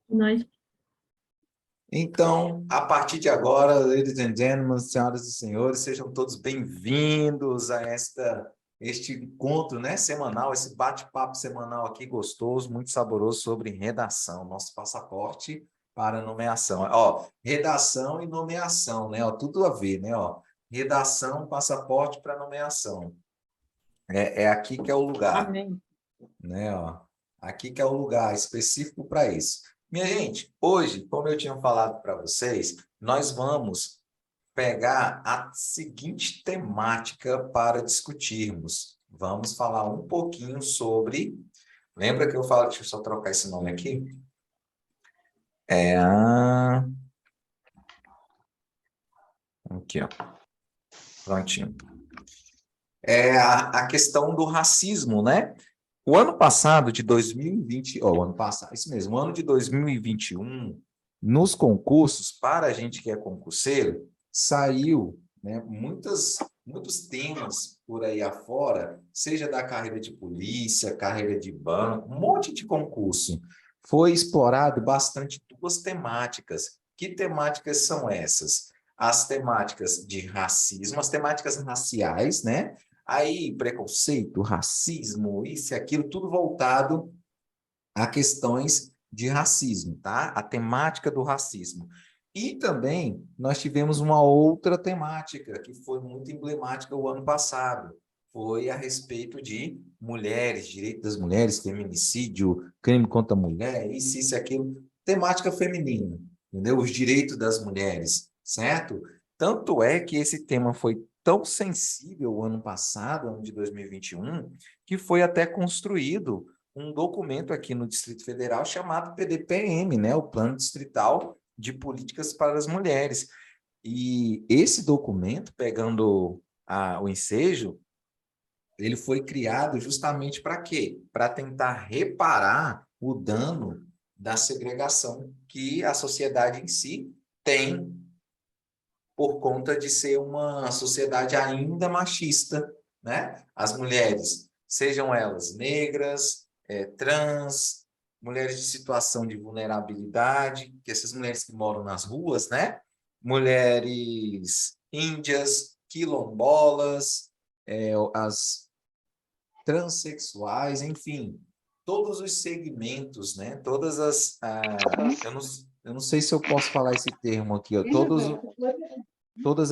Nós. Então, a partir de agora, ladies and gentlemen, senhoras e senhores, sejam todos bem-vindos a este encontro, né, semanal, esse bate-papo semanal aqui gostoso, muito saboroso sobre redação, nosso passaporte para nomeação. Ó, redação e nomeação, né? Ó, tudo a ver, né? Ó, redação, passaporte para nomeação. É aqui que é o lugar, Amém. né? Ó, aqui que é o lugar específico para isso. Minha gente, hoje, como eu tinha falado para vocês, nós vamos pegar a seguinte temática para discutirmos. Vamos falar um pouquinho sobre. Lembra que eu falo, deixa eu só trocar esse nome aqui? É a. Aqui, ó. Prontinho. É a questão do racismo, né? O ano passado, de 2020, ó, o ano passado, isso mesmo, o ano de 2021, nos concursos, para a gente que é concurseiro, saiu, né, muitos temas por aí afora, seja da carreira de polícia, carreira de banco, um monte de concurso. Foi explorado bastante duas temáticas. Que temáticas são essas? As temáticas de racismo, as temáticas raciais, né? Aí, preconceito, racismo, isso e aquilo, tudo voltado a questões de racismo, tá? A temática do racismo. E também nós tivemos uma outra temática que foi muito emblemática o ano passado. Foi a respeito de mulheres, direito das mulheres, feminicídio, crime contra a mulher, isso e aquilo. Temática feminina, entendeu? Os direitos das mulheres, certo? Tanto é que esse tema foi tão sensível o ano passado, ano de 2021, que foi até construído um documento aqui no Distrito Federal chamado PDPM, né? O Plano Distrital de Políticas para as Mulheres. E esse documento, pegando o ensejo, ele foi criado justamente para quê? Para tentar reparar o dano da segregação que a sociedade em si tem por conta de ser uma sociedade ainda machista, né? As mulheres, sejam elas negras, trans, mulheres de situação de vulnerabilidade, que essas mulheres que moram nas ruas, né? Mulheres índias, quilombolas, as transexuais, enfim, todos os segmentos, né? Eu não sei se eu posso falar esse termo aqui, ó, todas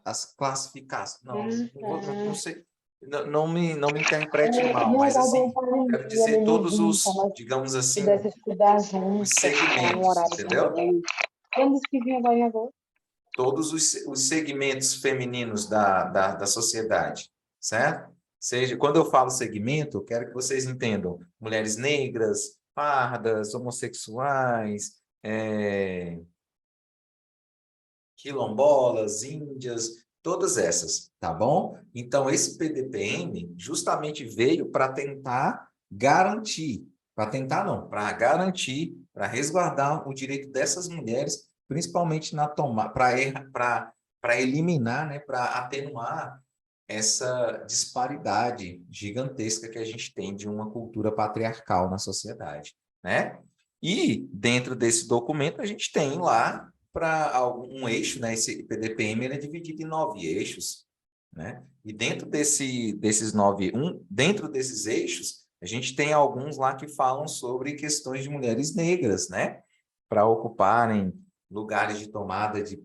as classificações. Não sei, não me interprete mal, Não mas era bom assim, para mim quero que a dizer gente todos junta, os, mas digamos pudesse assim, estudar os junto, tá no segmentos, horário entendeu? também. Quando disse que vinha agora em agosto? Todos os segmentos femininos da sociedade, certo? Seja, quando eu falo segmento, eu quero que vocês entendam mulheres negras, pardas, homossexuais, quilombolas, índias, todas essas, tá bom? Então, esse PDPM justamente veio para tentar garantir, para tentar não, para garantir, para resguardar o direito dessas mulheres, principalmente na tomada, para eliminar, né, para atenuar essa disparidade gigantesca que a gente tem de uma cultura patriarcal na sociedade, né? E dentro desse documento a gente tem lá para um eixo, né? Esse PDPM ele é dividido em 9 eixos, né? E dentro desses eixos, a gente tem alguns lá que falam sobre questões de mulheres negras, né? Para ocuparem lugares de tomada de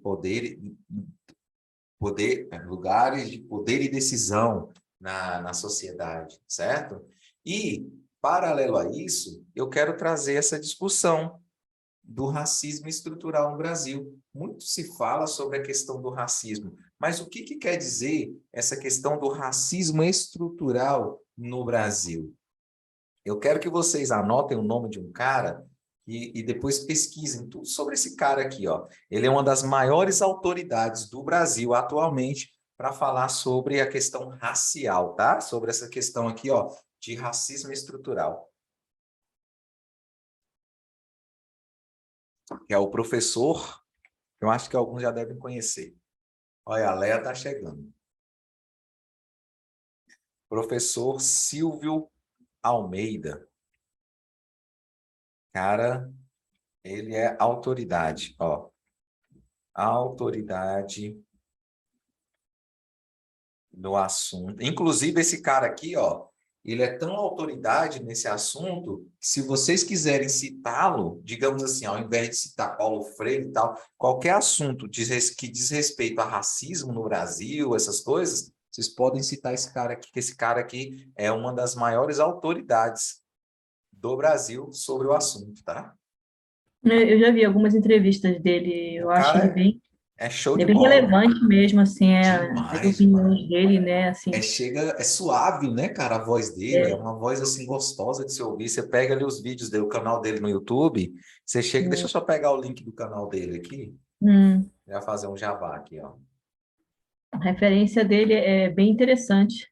lugares de poder e decisão na sociedade, certo? E, paralelo a isso, eu quero trazer essa discussão do racismo estrutural no Brasil. Muito se fala sobre a questão do racismo, mas o que quer dizer essa questão do racismo estrutural no Brasil? Eu quero que vocês anotem o nome de um cara e depois pesquisem tudo sobre esse cara aqui, ó. Ele é uma das maiores autoridades do Brasil atualmente para falar sobre a questão racial, tá? Sobre essa questão aqui, ó, de racismo estrutural. Que é o professor, eu acho que alguns já devem conhecer. Olha, a Leia está chegando. Professor Silvio Almeida. Cara, Ele é autoridade, ó. Autoridade no assunto. Inclusive, esse cara aqui, ó, ele é tão autoridade nesse assunto que se vocês quiserem citá-lo, digamos assim, ao invés de citar Paulo Freire e tal, qualquer assunto que diz respeito a racismo no Brasil, essas coisas, vocês podem citar esse cara aqui, que esse cara aqui é uma das maiores autoridades do Brasil sobre o assunto, tá? Eu já vi algumas entrevistas dele, O eu acho cara é show ele de é bem bola. relevante mesmo, assim, as Demais, demais. opiniões dele, né, assim, É suave, né, cara, a voz dele, é é, uma voz, assim, gostosa de se ouvir. Você pega ali os vídeos dele, o canal dele no YouTube, você chega, deixa eu só pegar o link do canal dele aqui, hum, já fazer um jabá aqui, ó. a referência dele é bem interessante.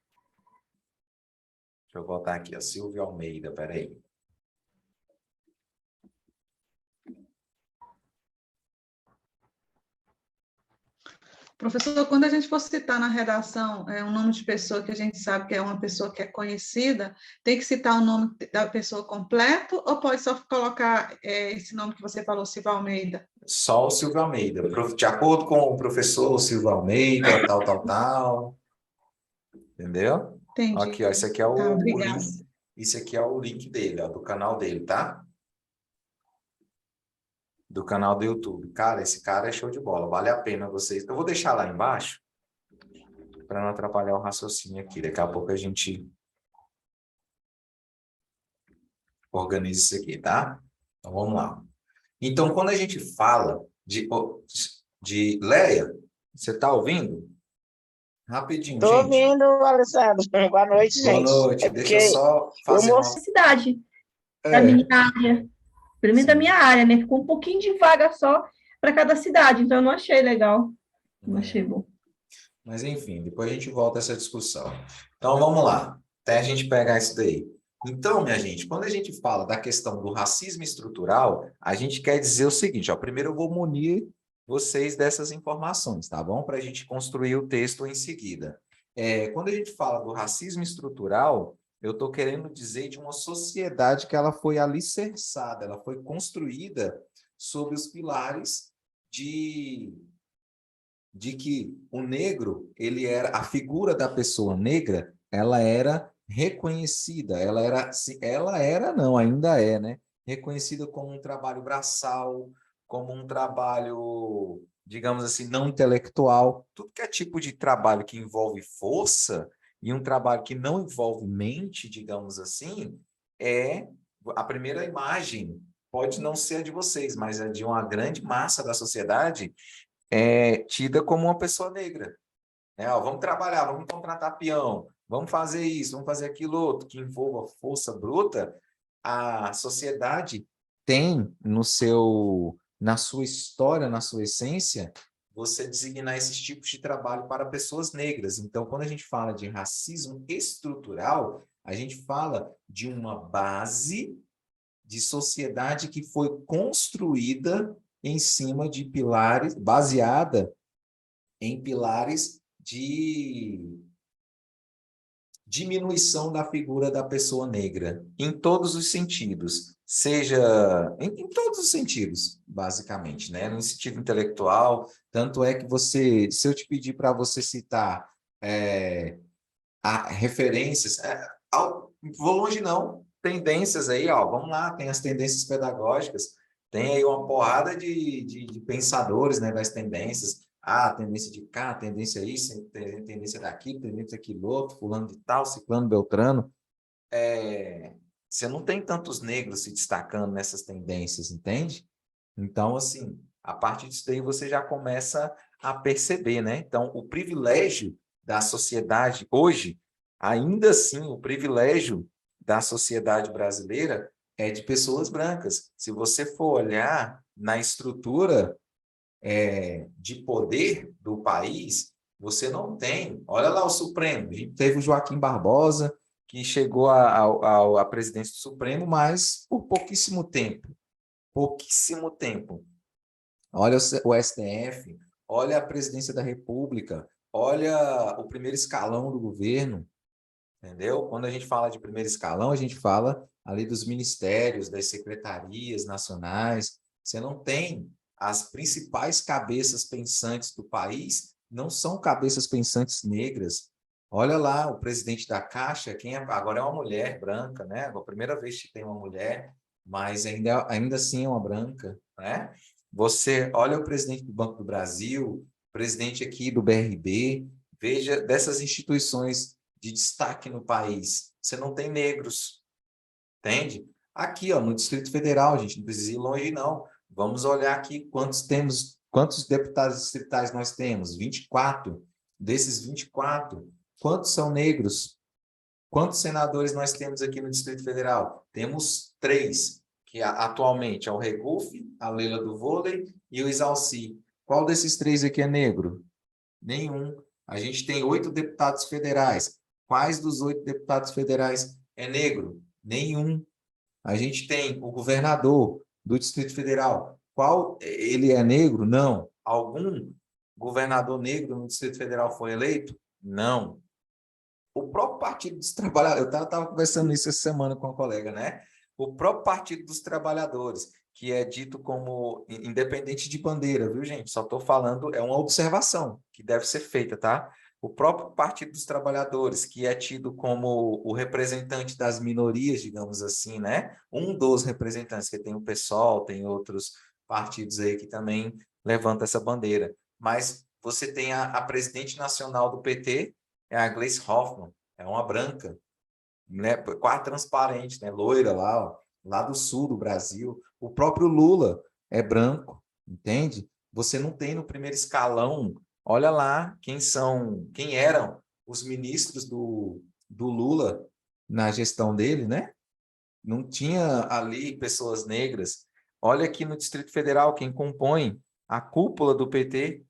Deixa eu botar aqui, ó, Silvio Almeida, peraí. Professor, quando a gente for citar na redação um nome de pessoa que a gente sabe que é uma pessoa que é conhecida, tem que citar o nome da pessoa completo ou pode só colocar esse nome que você falou, Silva Almeida? Só o Silvio Almeida, de acordo com o professor Silvio Almeida, tal, tal, tal, entendeu? Entendi. Aqui, ó, esse aqui é Tá, o obrigada. link, esse aqui é o link dele, ó, do canal dele, tá? Do canal do YouTube. Cara, esse cara é show de bola, vale a pena vocês. Eu vou deixar lá embaixo para não atrapalhar o raciocínio aqui. Daqui a pouco a gente organiza isso aqui, tá? Então vamos lá. Então, quando a gente fala de Leia, você está ouvindo? Rapidinho, Estou gente. ouvindo, Alessandro. Boa noite, Boa gente. noite. É Deixa eu porque só eu fazer uma. mostrei. Cidade, da minha É, área, pelo menos da minha sim. área, né, ficou um pouquinho de vaga só para cada cidade, então eu não achei legal, não achei É. bom. Mas, enfim, depois a gente volta a essa discussão. Então, vamos lá, até a gente pegar isso daí. Então, minha gente, quando a gente fala da questão do racismo estrutural, a gente quer dizer o seguinte, ó, primeiro eu vou munir vocês dessas informações, tá bom? Para a gente construir o texto em seguida. Quando a gente fala do racismo estrutural, eu estou querendo dizer de uma sociedade que ela foi alicerçada, ela foi construída sob os pilares de que o negro, ele era a figura da pessoa negra, ela era reconhecida, ela era não, ainda é, né? Reconhecida como um trabalho braçal, como um trabalho, digamos assim, não intelectual, tudo que é tipo de trabalho que envolve força e um trabalho que não envolve mente, digamos assim, é a primeira imagem. Pode não ser a de vocês, mas a de uma grande massa da sociedade tida como uma pessoa negra. Né? Ó, vamos trabalhar, vamos contratar peão, vamos fazer isso, vamos fazer aquilo outro, que envolva força bruta, a sociedade tem na sua história, na sua essência, você designar esses tipos de trabalho para pessoas negras. Então, quando a gente fala de racismo estrutural, a gente fala de uma base de sociedade que foi construída em cima de pilares, baseada em pilares de diminuição da figura da pessoa negra, em todos os sentidos, seja em todos os sentidos, basicamente, né? No sentido intelectual, tanto é que você, se eu te pedir para você citar referências, vou longe não, tendências aí, ó, vamos lá, tem as tendências pedagógicas, tem aí uma porrada de pensadores, né, das tendências, tendência de cá, tendência isso, tendência daqui, tendência daquilo outro, fulano de tal, ciclano, beltrano, você não tem tantos negros se destacando nessas tendências, entende? Então, assim, a partir disso daí você já começa a perceber, né? Então, o privilégio da sociedade hoje, ainda assim, o privilégio da sociedade brasileira é de pessoas brancas. Se você for olhar na estrutura de poder do país, você não tem. Olha lá o Supremo. A gente teve o Joaquim Barbosa, que chegou à presidência do Supremo, mas por pouquíssimo tempo. Pouquíssimo tempo. Olha o STF, olha a presidência da República, olha o primeiro escalão do governo, entendeu? Quando a gente fala de primeiro escalão, a gente fala ali dos ministérios, das secretarias nacionais, Você não tem as principais cabeças pensantes do país, não são cabeças pensantes negras. Olha lá, o presidente da Caixa, agora é uma mulher branca, né? A primeira vez que tem uma mulher, mas ainda assim é uma branca, né? Você olha o presidente do Banco do Brasil, presidente aqui do BRB, veja dessas instituições de destaque no país, você não tem negros, entende? Aqui, ó, no Distrito Federal, a gente não precisa ir longe, não. Vamos olhar aqui quantos deputados distritais nós temos? 24. Desses 24, quantos são negros? Quantos senadores nós temos aqui no Distrito Federal? Temos 3, que atualmente é o Regufe, a Leila do Vôlei e o Isalci. Qual desses 3 aqui é negro? Nenhum. A gente tem 8 deputados federais. Quais dos 8 deputados federais é negro? Nenhum. A gente tem o governador do Distrito Federal. Qual ele é negro? Não. Algum governador negro no Distrito Federal foi eleito? Não. O próprio Partido dos Trabalhadores, eu estava conversando isso essa semana com uma colega, né? O próprio Partido dos Trabalhadores, que é dito como independente de bandeira, viu, gente? Só estou falando, é uma observação que deve ser feita, tá? O próprio Partido dos Trabalhadores, que é tido como o representante das minorias, digamos assim, né? Um dos representantes, que tem o PSOL, tem outros partidos aí que também levantam essa bandeira. Mas você tem a presidente nacional do PT, é a Gleisi Hoffmann, é uma branca, né? Quase transparente, né? Loira lá, ó, lá do sul do Brasil. O próprio Lula é branco, entende? Você não tem no primeiro escalão, olha lá quem eram os ministros do Lula na gestão dele, né? Não tinha ali pessoas negras. Olha aqui no Distrito Federal, quem compõe a cúpula do PT.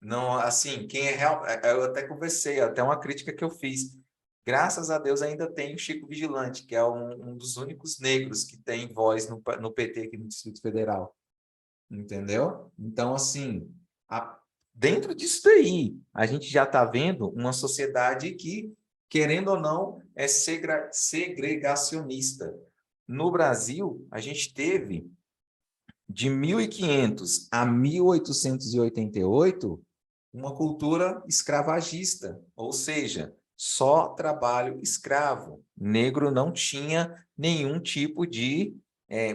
Não, assim, quem é real, eu até conversei, até uma crítica que eu fiz. Graças a Deus ainda tem o Chico Vigilante, que é um dos únicos negros que tem voz no PT aqui no Distrito Federal. Entendeu? Então, assim, dentro disso daí, a gente já está vendo uma sociedade que, querendo ou não, é segregacionista. No Brasil, a gente teve, de 1500 a 1888, uma cultura escravagista, ou seja, só trabalho escravo. Negro não tinha nenhum tipo de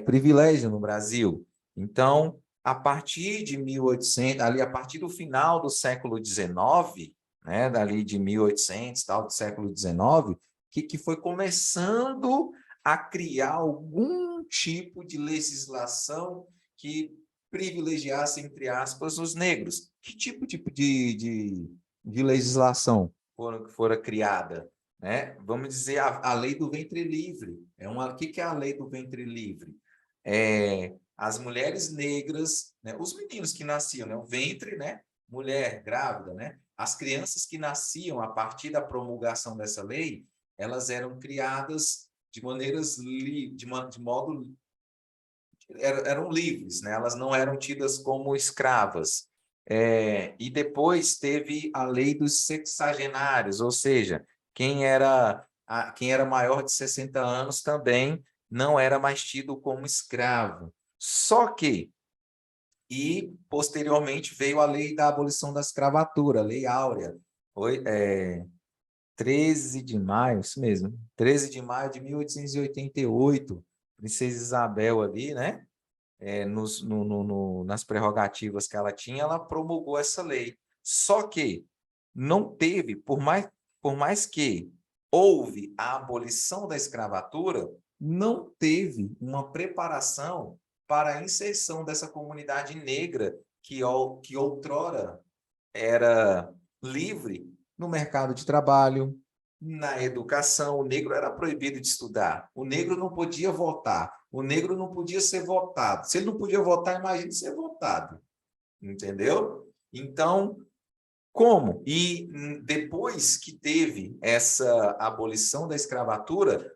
privilégio no Brasil. Então, a partir de 1800, ali a partir do final do século XIX, né, dali de 1800, tal, do século XIX, que foi começando a criar algum tipo de legislação que privilegiasse, entre aspas, os negros. Que tipo de legislação fora criada? Né? Vamos dizer, a lei do ventre livre. O que é a lei do ventre livre? As mulheres negras, né? Os meninos que nasciam, né? O ventre, né? Mulher grávida, né? As crianças que nasciam a partir da promulgação dessa lei, elas eram criadas de modo eram livres, né? Elas não eram tidas como escravas. E depois teve a lei dos sexagenários, ou seja, quem era maior de 60 anos também não era mais tido como escravo. Só que, posteriormente, veio a lei da abolição da escravatura, a Lei Áurea, 13 de maio, isso mesmo, 13 de maio de 1888, Princesa Isabel ali, né? Nas prerrogativas que ela tinha, ela promulgou essa lei. Só que não teve, por mais que houve a abolição da escravatura, não teve uma preparação para a inserção dessa comunidade negra que outrora era livre no mercado de trabalho, na educação. O negro era proibido de estudar, o negro não podia votar, o negro não podia ser votado. Se ele não podia votar, imagine ser votado, entendeu? Então, como? E depois que teve essa abolição da escravatura,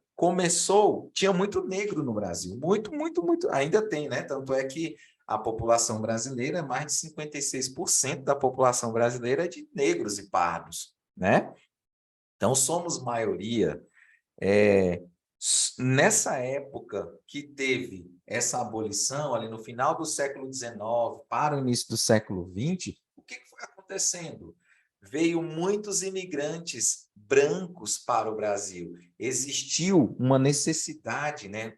tinha muito negro no Brasil, muito, muito, muito, ainda tem, né? Tanto é que a população brasileira, mais de 56% da população brasileira é de negros e pardos, né? Então, somos maioria. Nessa época que teve essa abolição ali no final do século XIX para o início do século XX, o que foi acontecendo? Veio muitos imigrantes brancos para o Brasil. Existiu uma necessidade, né?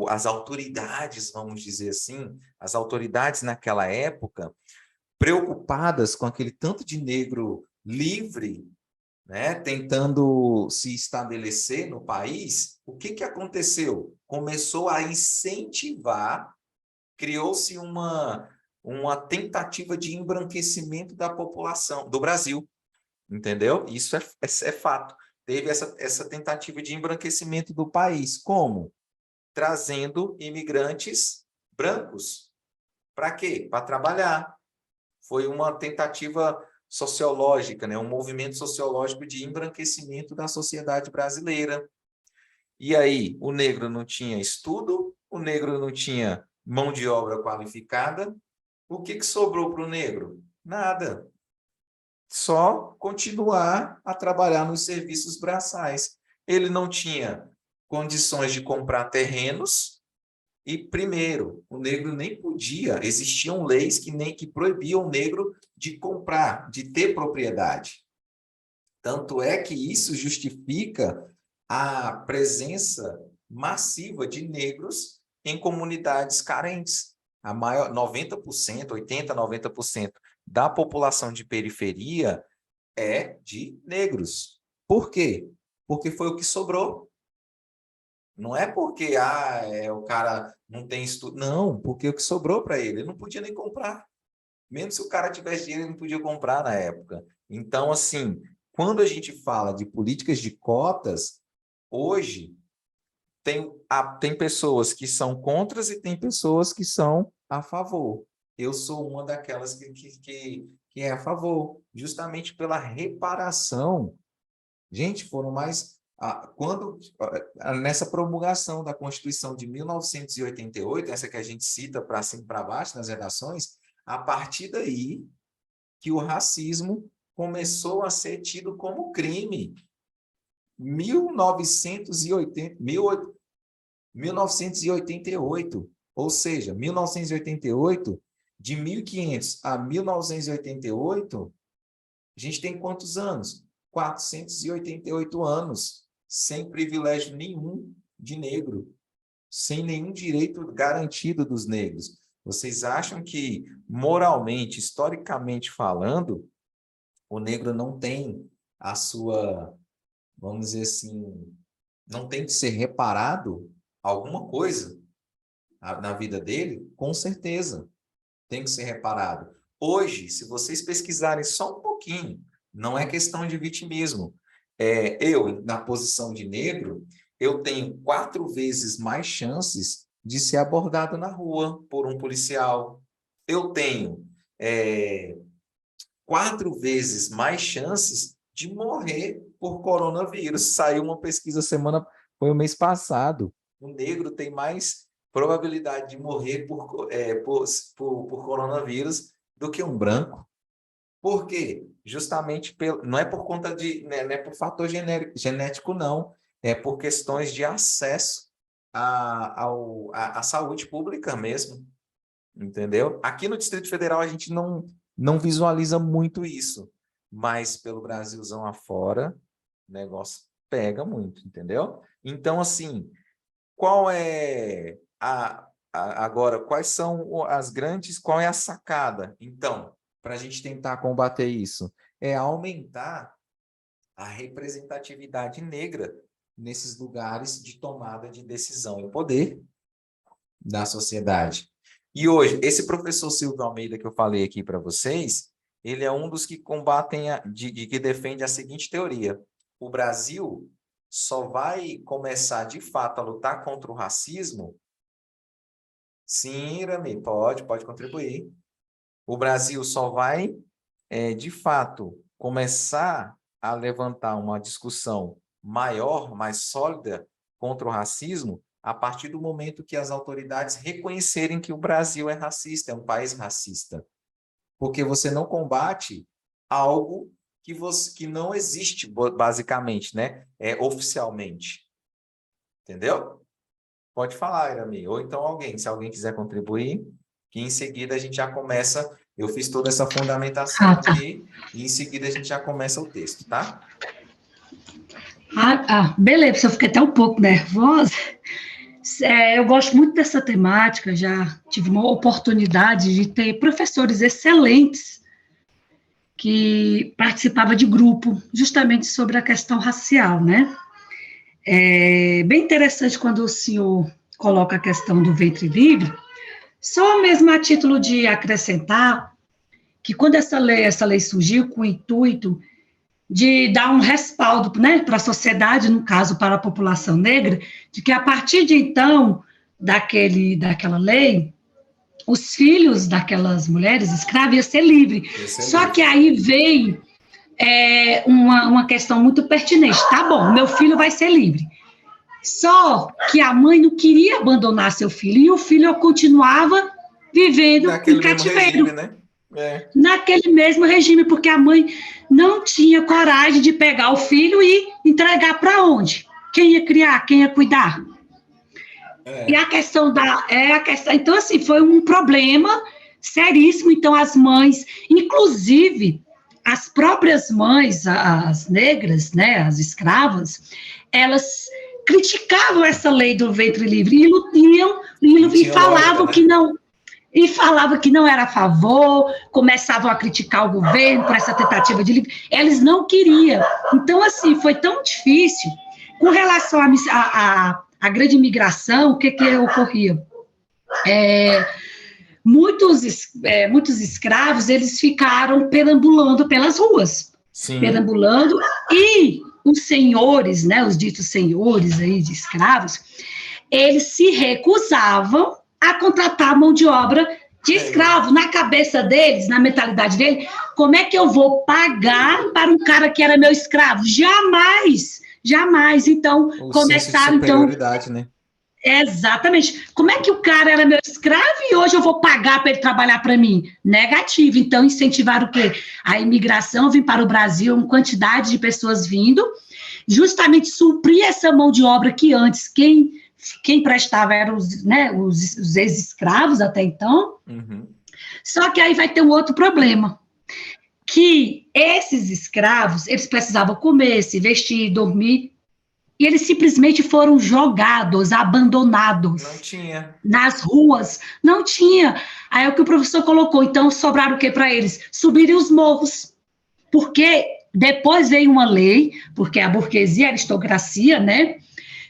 As autoridades, vamos dizer assim, as autoridades naquela época, preocupadas com aquele tanto de negro livre, né, tentando se estabelecer no país, o que aconteceu? Começou a incentivar, criou-se uma tentativa de embranquecimento da população do Brasil, entendeu? Isso é fato. Teve essa tentativa de embranquecimento do país. Como? Trazendo imigrantes brancos. Para quê? Para trabalhar. Foi uma tentativa sociológica, né? Um movimento sociológico de embranquecimento da sociedade brasileira. E aí, o negro não tinha estudo, o negro não tinha mão de obra qualificada. O que sobrou para o negro? Nada. Só continuar a trabalhar nos serviços braçais. Ele não tinha condições de comprar terrenos. E, primeiro, o negro nem podia, existiam leis que proibiam o negro de comprar, de ter propriedade. Tanto é que isso justifica a presença massiva de negros em comunidades carentes. A maior, 90%, 80%, 90% da população de periferia é de negros. Por quê? Porque foi o que sobrou. Não é porque o cara não tem estudo. Não, porque o que sobrou para ele não podia nem comprar. Mesmo se o cara tivesse dinheiro, ele não podia comprar na época. Então, assim, quando a gente fala de políticas de cotas, hoje tem pessoas que são contra e tem pessoas que são a favor. Eu sou uma daquelas que é a favor, justamente pela reparação. Gente, foram mais... nessa promulgação da Constituição de 1988, essa que a gente cita para cima e para baixo nas redações, a partir daí que o racismo começou a ser tido como crime. 1988, ou seja, 1988, de 1500 a 1988, a gente tem quantos anos? 488 anos, sem privilégio nenhum de negro, sem nenhum direito garantido dos negros. Vocês acham que, moralmente, historicamente falando, o negro não tem a sua, vamos dizer assim, não tem que ser reparado alguma coisa na vida dele? Com certeza, tem que ser reparado. Hoje, se vocês pesquisarem só um pouquinho, não é questão de vitimismo. Eu, na posição de negro, eu tenho 4 vezes mais chances de ser abordado na rua por um policial. Eu tenho 4 vezes mais chances de morrer por coronavírus. Saiu uma pesquisa foi o mês passado. O negro tem mais probabilidade de morrer por coronavírus do que um branco. Por quê? Justamente não é por conta não é por fator genético, não. É por questões de acesso à saúde pública mesmo. Entendeu? Aqui no Distrito Federal a gente não visualiza muito isso, mas pelo Brasilzão afora, o negócio pega muito, entendeu? Então, assim, qual é agora, quais são as grandes, qual é a sacada? Então, para a gente tentar combater isso, é aumentar a representatividade negra nesses lugares de tomada de decisão e poder da sociedade. E hoje, esse professor Silvio Almeida que eu falei aqui para vocês, ele é um dos que combatem, que defende a seguinte teoria: o Brasil só vai começar, de fato, a lutar contra o racismo. Sim, Irami, pode contribuir. O Brasil só vai, de fato, começar a levantar uma discussão maior, mais sólida contra o racismo a partir do momento que as autoridades reconhecerem que o Brasil é racista, é um país racista. Porque você não combate algo que não existe, basicamente, né? Oficialmente. Entendeu? Pode falar, Irami. Ou então alguém, se alguém quiser contribuir, que em seguida a gente já começa. Eu fiz toda essa fundamentação Ah, tá. aqui, e em seguida a gente já começa o texto, tá? Beleza, eu fiquei até um pouco nervosa. Eu gosto muito dessa temática, já tive uma oportunidade de ter professores excelentes que participavam de grupo, justamente sobre a questão racial, né? É bem interessante quando o senhor coloca a questão do ventre livre, só mesmo a título de acrescentar que quando essa lei surgiu com o intuito de dar um respaldo, né, para a sociedade, no caso, para a população negra, de que a partir de então, daquela lei, os filhos daquelas mulheres escravas iam ser livres. Só que aí veio uma questão muito pertinente. Tá bom, meu filho vai ser livre. Só que a mãe não queria abandonar seu filho, e o filho continuava vivendo em cativeiro. Regime, né? Naquele mesmo regime, porque a mãe não tinha coragem de pegar o filho e entregar para onde? Quem ia criar? Quem ia cuidar? E a questão então, assim, foi um problema seríssimo. Então, as mães, inclusive, as próprias mães, as negras, né, as escravas, elas criticavam essa lei do ventre livre e falavam lógica, né? Que não... E falava que não era a favor, começavam a criticar o governo por essa tentativa de livre. Eles não queriam. Então, assim, foi tão difícil. Com relação à grande imigração, o que ocorria? Muitos escravos, eles ficaram perambulando pelas ruas. Sim. Perambulando, e os senhores, né, os ditos senhores aí de escravos, eles se recusavam a contratar mão de obra de escravo. Na cabeça deles, na mentalidade dele, como é que eu vou pagar para um cara que era meu escravo? Jamais, jamais. Então, começaram, então... né? Exatamente. Como é que o cara era meu escravo e hoje eu vou pagar para ele trabalhar para mim? Negativo. Então, incentivaram o quê? A imigração, vir para o Brasil, uma quantidade de pessoas vindo, justamente suprir essa mão de obra que antes, quem prestava eram os ex-escravos até então. Uhum. Só que aí vai ter um outro problema, que esses escravos, eles precisavam comer, se vestir, dormir, e eles simplesmente foram jogados, abandonados. Não tinha. Nas ruas, não tinha. Aí é o que o professor colocou, então sobraram o que para eles? Subirem os morros, porque depois veio uma lei, porque a burguesia, a aristocracia, né,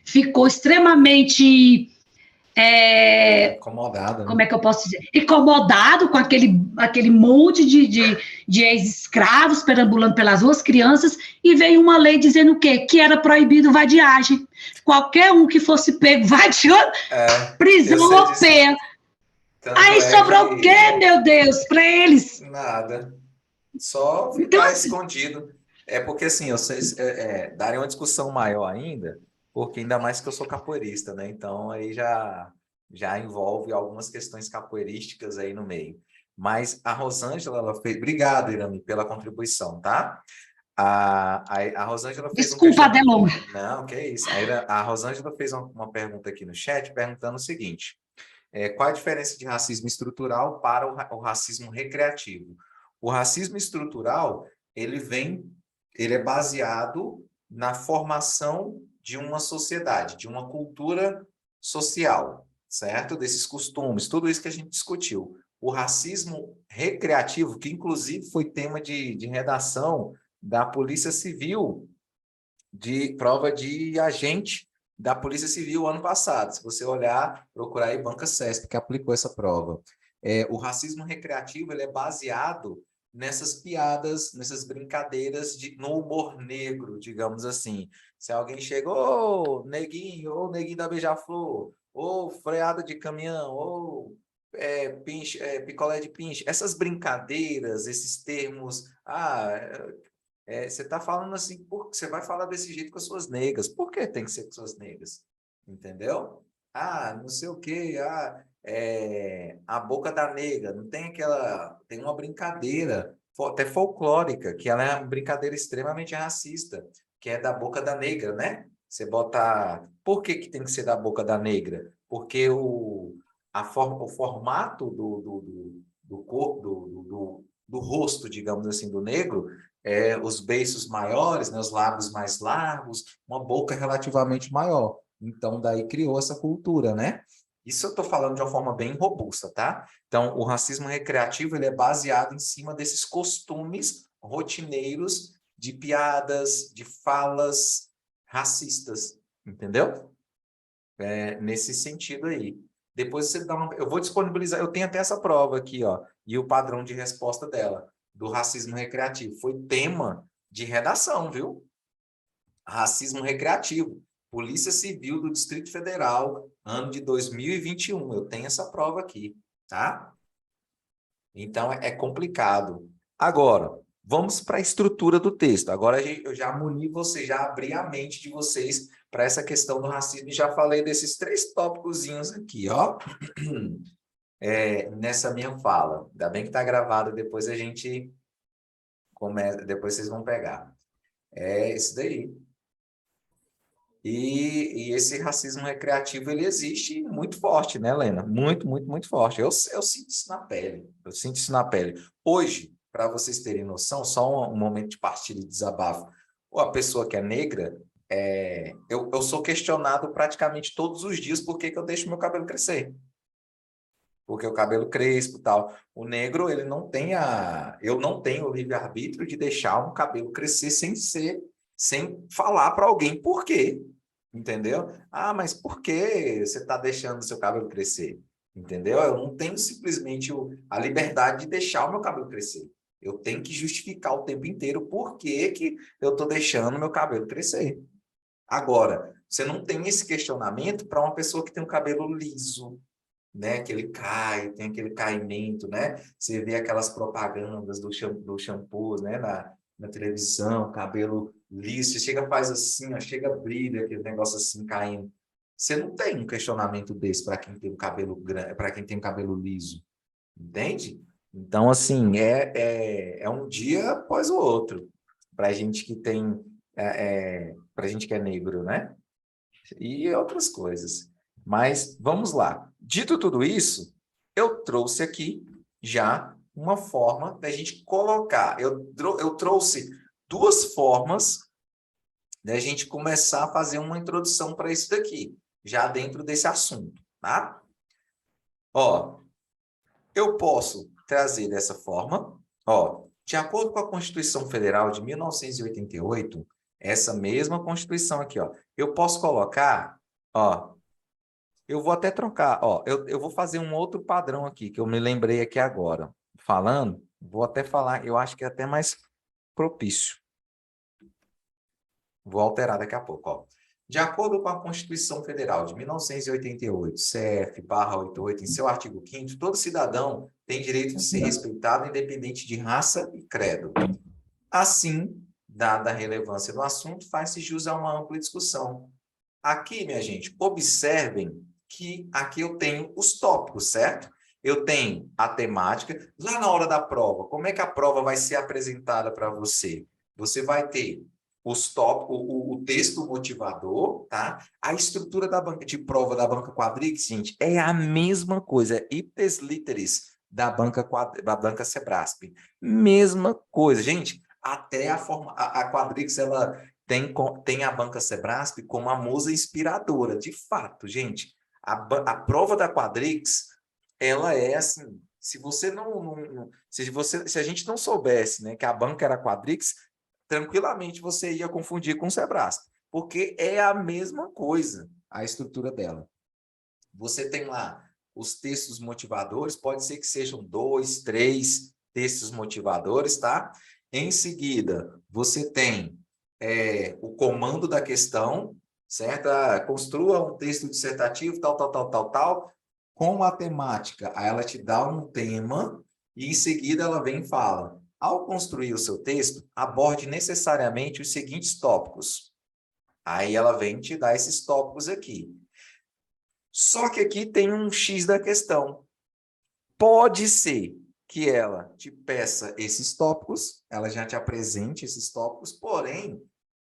ficou extremamente incomodado, né? Como é que eu posso dizer? Incomodado com aquele monte de ex-escravos perambulando pelas ruas, crianças, e veio uma lei dizendo o quê? Que era proibido vadiagem. Qualquer um que fosse pego vadiando, prisão ou pena. Aí sobrou o quê, meu Deus, para eles? Nada. Só ficar então, escondido. É porque, assim, vocês darem uma discussão maior ainda, porque ainda mais que eu sou capoeirista, né? Então, aí já envolve algumas questões capoeirísticas aí no meio. Mas a Rosângela, ela fez... Obrigado, Irami, pela contribuição, tá? A Rosângela fez Desculpa, Adelon. Não, que é isso. A Rosângela fez uma pergunta aqui no chat, perguntando o seguinte: qual a diferença de racismo estrutural para o racismo recreativo? O racismo estrutural, ele é baseado na formação de uma sociedade, de uma cultura social, certo? Desses costumes, tudo isso que a gente discutiu. O racismo recreativo, que inclusive foi tema de redação da Polícia Civil, de prova de agente da Polícia Civil ano passado. Se você olhar, procurar aí Banca CESP, que aplicou essa prova. O racismo recreativo, ele é baseado nessas piadas, nessas brincadeiras no humor negro, digamos assim. Se alguém chega, ô neguinho da Beija-Flor, ou freada de caminhão, ou picolé de pinche, essas brincadeiras, esses termos, você está falando assim, você vai falar desse jeito com as suas negras, por que tem que ser com suas negras? Entendeu? Não sei o quê, a boca da nega, não tem tem uma brincadeira, até folclórica, que ela é uma brincadeira extremamente racista, que é da boca da negra, né? você botar... Por que que tem que ser da boca da negra? Porque o formato do corpo, do rosto, digamos assim, do negro, os beiços maiores, né, os lábios mais largos, uma boca relativamente maior. Então, daí criou essa cultura, né? Isso eu estou falando de uma forma bem robusta, tá? Então, o racismo recreativo, ele é baseado em cima desses costumes rotineiros de piadas, de falas racistas, entendeu? Nesse sentido aí. Depois você dá uma... Eu vou disponibilizar, eu tenho até essa prova aqui, ó, e o padrão de resposta dela, do racismo recreativo. Foi tema de redação, viu? Racismo recreativo. Polícia Civil do Distrito Federal, ano de 2021. Eu tenho essa prova aqui, tá? Então, é complicado. Agora, vamos para a estrutura do texto. Agora, eu já muni vocês, já abri a mente de vocês para essa questão do racismo e já falei desses 3 tópicozinhos aqui, ó. Nessa minha fala. Ainda bem que está gravado, depois a gente começa, depois vocês vão pegar. É isso daí. E esse racismo recreativo, ele existe muito forte, né, Helena? Muito, muito, muito forte. Eu sinto isso na pele. Eu sinto isso na pele. Hoje, para vocês terem noção, só um momento de partilha e desabafo. Ou a pessoa que é negra, eu sou questionado praticamente todos os dias por que eu deixo meu cabelo crescer. Porque o cabelo crespo e tal. O negro, ele não tem eu não tenho o livre-arbítrio de deixar um cabelo crescer sem falar para alguém por quê. Entendeu? Ah, mas por que você está deixando o seu cabelo crescer? Entendeu? Eu não tenho simplesmente a liberdade de deixar o meu cabelo crescer. Eu tenho que justificar o tempo inteiro por que eu estou deixando o meu cabelo crescer. Agora, você não tem esse questionamento para uma pessoa que tem um cabelo liso, né? Que ele cai, tem aquele caimento, né? Você vê aquelas propagandas do shampoo, né? Na televisão, cabelo liso, você chega, faz assim, ó, chega, brilha, aquele negócio assim caindo. Você não tem um questionamento desse para quem tem um cabelo grande, para quem tem um cabelo liso, entende? Então, assim, é um dia após o outro, para a gente que tem, para a gente que é negro, né? E outras coisas. Mas vamos lá. Dito tudo isso, eu trouxe aqui já uma forma da gente colocar. Eu trouxe 2 formas da gente começar a fazer uma introdução para isso daqui, já dentro desse assunto, tá? Ó, eu posso trazer dessa forma, ó, de acordo com a Constituição Federal de 1988, essa mesma Constituição aqui, ó, eu posso colocar, ó, eu vou até trocar, ó, eu vou fazer um outro padrão aqui, que eu me lembrei aqui agora. Falando, vou até falar, eu acho que é até mais propício. Vou alterar daqui a pouco, ó. De acordo com a Constituição Federal de 1988, CF/88, em seu artigo 5º, todo cidadão tem direito de ser respeitado independente de raça e credo. Assim, dada a relevância do assunto, faz-se jus a uma ampla discussão. Aqui, minha gente, observem que aqui eu tenho os tópicos, certo? Eu tenho a temática. Lá na hora da prova, como é que a prova vai ser apresentada para você? Você vai ter os tópicos, o texto motivador, tá? A estrutura da banca de prova da banca Quadrix, gente, é a mesma coisa, é ipsis literis da banca Sebrasp. Mesma coisa, gente. Até a Quadrix, ela tem a banca Sebrasp como a musa inspiradora, de fato, gente. A prova da Quadrix, ela é assim, se você se a gente não soubesse, né, que a banca era Quadrix, tranquilamente você ia confundir com o Sebrasp, porque é a mesma coisa, a estrutura dela. Você tem lá os textos motivadores, pode ser que sejam 2, 3 textos motivadores, tá? Em seguida, você tem o comando da questão, certo? Construa um texto dissertativo, tal, com a temática. Aí ela te dá um tema e, em seguida, ela vem e fala: ao construir o seu texto, aborde necessariamente os seguintes tópicos. Aí ela vem te dar esses tópicos aqui. Só que aqui tem um X da questão. Pode ser que ela te peça esses tópicos, ela já te apresente esses tópicos, porém,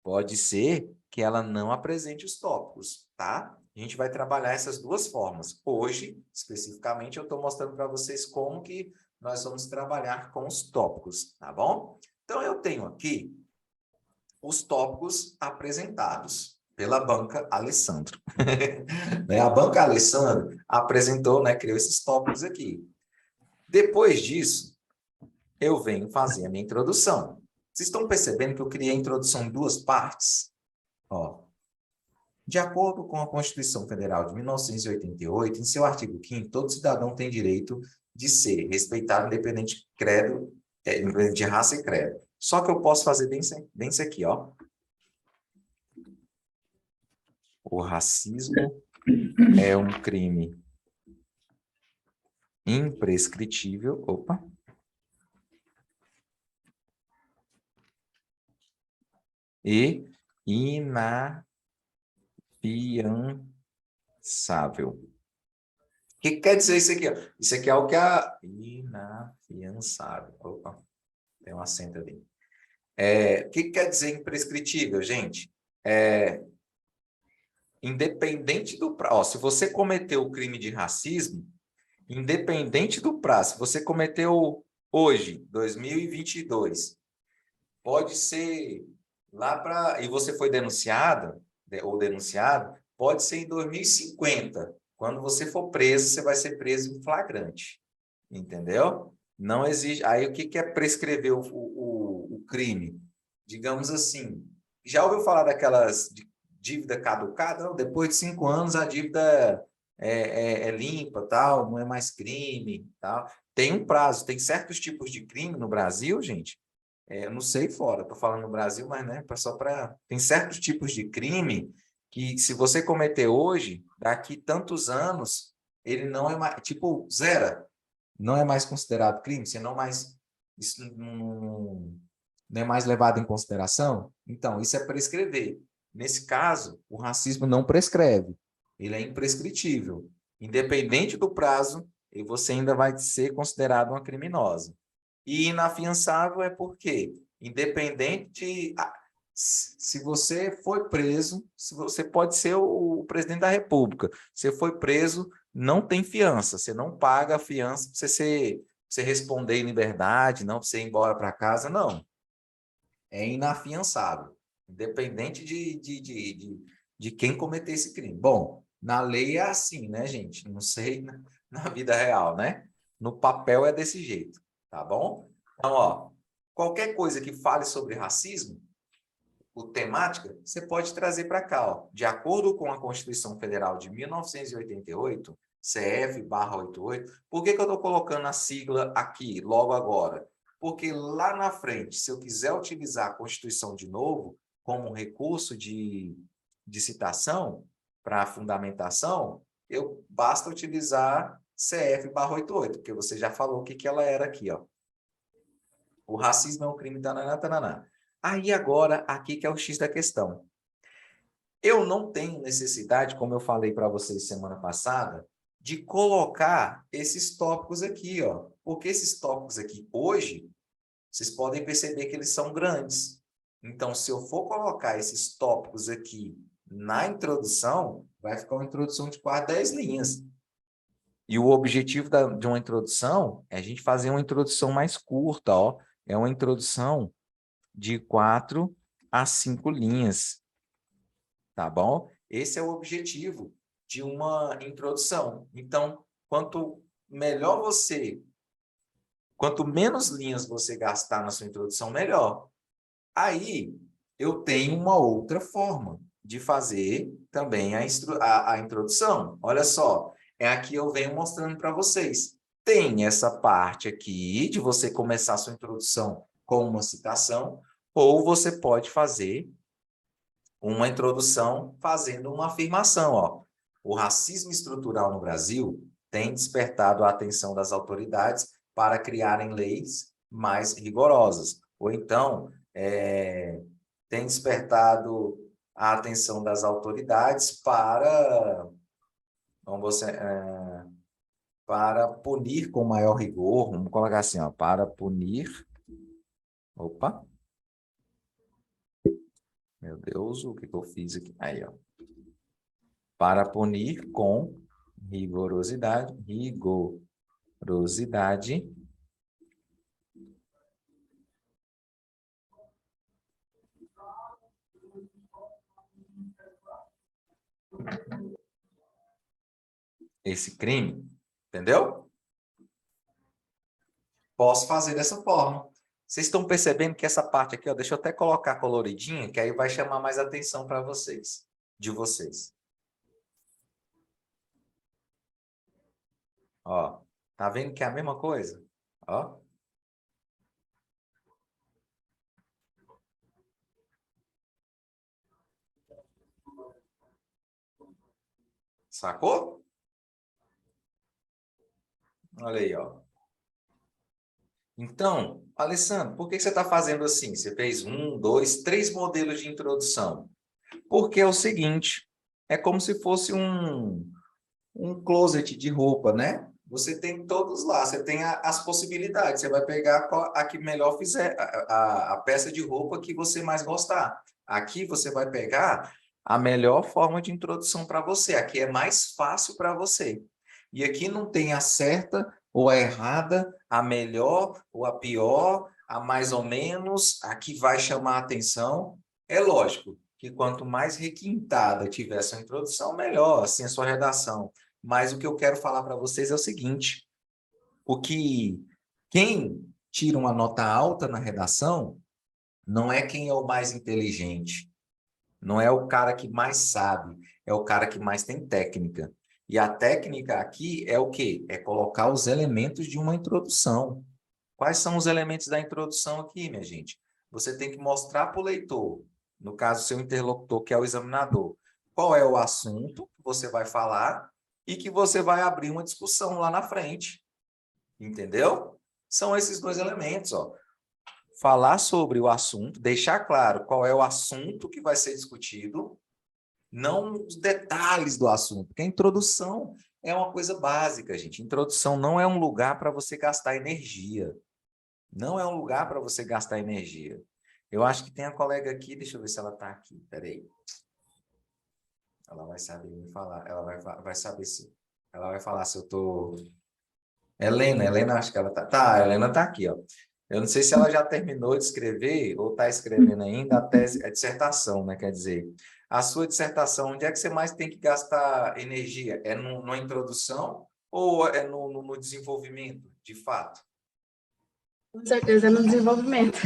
pode ser que ela não apresente os tópicos, tá? A gente vai trabalhar essas duas formas. Hoje, especificamente, eu estou mostrando para vocês como que nós vamos trabalhar com os tópicos, tá bom? Então, eu tenho aqui os tópicos apresentados pela banca Alessandro. Né? A banca Alessandro apresentou, né, criou esses tópicos aqui. Depois disso, eu venho fazer a minha introdução. Vocês estão percebendo que eu criei a introdução em duas partes? Ó, de acordo com a Constituição Federal de 1988, em seu artigo 5º, todo cidadão tem direito de ser respeitado independente de credo, de raça e credo. Só que eu posso fazer bem isso aqui, ó. O racismo é um crime imprescritível. Opa. E inafiançável. O que quer dizer isso aqui? Ó? Isso aqui é o que a... Inafiançável. Opa, tem um acento ali. O que quer dizer imprescritível, gente? Independente do prazo. Ó, se você cometeu o crime de racismo, independente do prazo, se você cometeu hoje, 2022, pode ser lá para... E você foi denunciado, ou denunciado, pode ser em 2050. Quando você for preso, você vai ser preso em flagrante. Entendeu? Não existe... Aí, o que é prescrever o crime? Digamos assim, já ouviu falar daquelas dívida caducada? Não, depois de 5 anos, a dívida é limpa, tal, não é mais crime, tal. Tem um prazo, tem certos tipos de crime no Brasil, gente. Eu não sei fora, estou falando no Brasil, mas né, só para... Tem certos tipos de crime que, se você cometer hoje, daqui tantos anos, ele não é mais... Tipo, zero. Não é mais considerado crime? Você não mais... Isso não é mais levado em consideração? Então, isso é prescrever. Nesse caso, o racismo não prescreve. Ele é imprescritível. Independente do prazo, você ainda vai ser considerado uma criminosa. E inafiançável é porque, independente, se você foi preso, se você pode ser o presidente da República, você foi preso, não tem fiança, você não paga a fiança para você responder em liberdade, não para você ir embora para casa, não. É inafiançável, independente de quem cometer esse crime. Bom, na lei é assim, né, gente? Não sei na vida real, né? No papel é desse jeito. Tá bom? Então, ó, qualquer coisa que fale sobre racismo, ou temática, você pode trazer para cá, ó. De acordo com a Constituição Federal de 1988, CF/88, por que eu estou colocando a sigla aqui, logo agora? Porque lá na frente, se eu quiser utilizar a Constituição de novo, como um recurso de citação para fundamentação, basta utilizar CF/88, porque você já falou o que ela era aqui, ó. O racismo é um crime, tananá, tananá. Aí agora, aqui que é o X da questão. Eu não tenho necessidade, como eu falei para vocês semana passada, de colocar esses tópicos aqui, ó. Porque esses tópicos aqui, hoje, vocês podem perceber que eles são grandes. Então, se eu for colocar esses tópicos aqui na introdução, vai ficar uma introdução de quase 10 linhas. E o objetivo de uma introdução é a gente fazer uma introdução mais curta, ó. É uma introdução de 4 a 5 linhas. Tá bom? Esse é o objetivo de uma introdução. Então, quanto menos linhas você gastar na sua introdução, melhor. Aí, eu tenho uma outra forma de fazer também a introdução. Olha só, aqui eu venho mostrando para vocês. Tem essa parte aqui de você começar a sua introdução com uma citação, ou você pode fazer uma introdução fazendo uma afirmação. Ó. O racismo estrutural no Brasil tem despertado a atenção das autoridades para criarem leis mais rigorosas. Ou então, tem despertado a atenção das autoridades para punir com maior rigor, vamos colocar assim, ó, para punir, Meu Deus, o que eu fiz aqui? Aí, ó. Para punir com rigorosidade, esse crime, entendeu? Posso fazer dessa forma. Vocês estão percebendo que essa parte aqui, ó, deixa eu até colocar coloridinha, que aí vai chamar mais atenção para vocês, de vocês. Ó, tá vendo que é a mesma coisa? Ó. Sacou? Olha aí, ó. Então, Alessandro, por que você está fazendo assim? Você fez 1, 2, 3 modelos de introdução. Porque é o seguinte, é como se fosse um closet de roupa, né? Você tem todos lá, você tem as possibilidades. Você vai pegar a que melhor fizer, a peça de roupa que você mais gostar. Aqui você vai pegar a melhor forma de introdução para você. Aqui é mais fácil para você. E aqui não tem a certa ou a errada, a melhor ou a pior, a mais ou menos, a que vai chamar a atenção. É lógico que quanto mais requintada tiver essa introdução, melhor, assim, a sua redação. Mas o que eu quero falar para vocês é o seguinte, quem tira uma nota alta na redação não é quem é o mais inteligente, não é o cara que mais sabe, é o cara que mais tem técnica. E a técnica aqui é o quê? É colocar os elementos de uma introdução. Quais são os elementos da introdução aqui, minha gente? Você tem que mostrar para o leitor, no caso, seu interlocutor, que é o examinador, qual é o assunto que você vai falar e que você vai abrir uma discussão lá na frente. Entendeu? São esses dois elementos, ó. Falar sobre o assunto, deixar claro qual é o assunto que vai ser discutido, não os detalhes do assunto, porque a introdução é uma coisa básica, gente. Introdução não é um lugar para você gastar energia. Não é um lugar para você gastar energia. Eu acho que tem a colega aqui, deixa eu ver se ela está aqui, peraí. Ela vai saber me falar, ela vai saber se... Ela vai falar se eu estou... Helena, acho que ela está... Tá, a Helena está aqui, ó. Eu não sei se ela já terminou de escrever ou está escrevendo ainda a tese, a dissertação, né? Quer dizer, a sua dissertação, onde é que você mais tem que gastar energia? É na introdução ou é no desenvolvimento, de fato? Com certeza, é no desenvolvimento.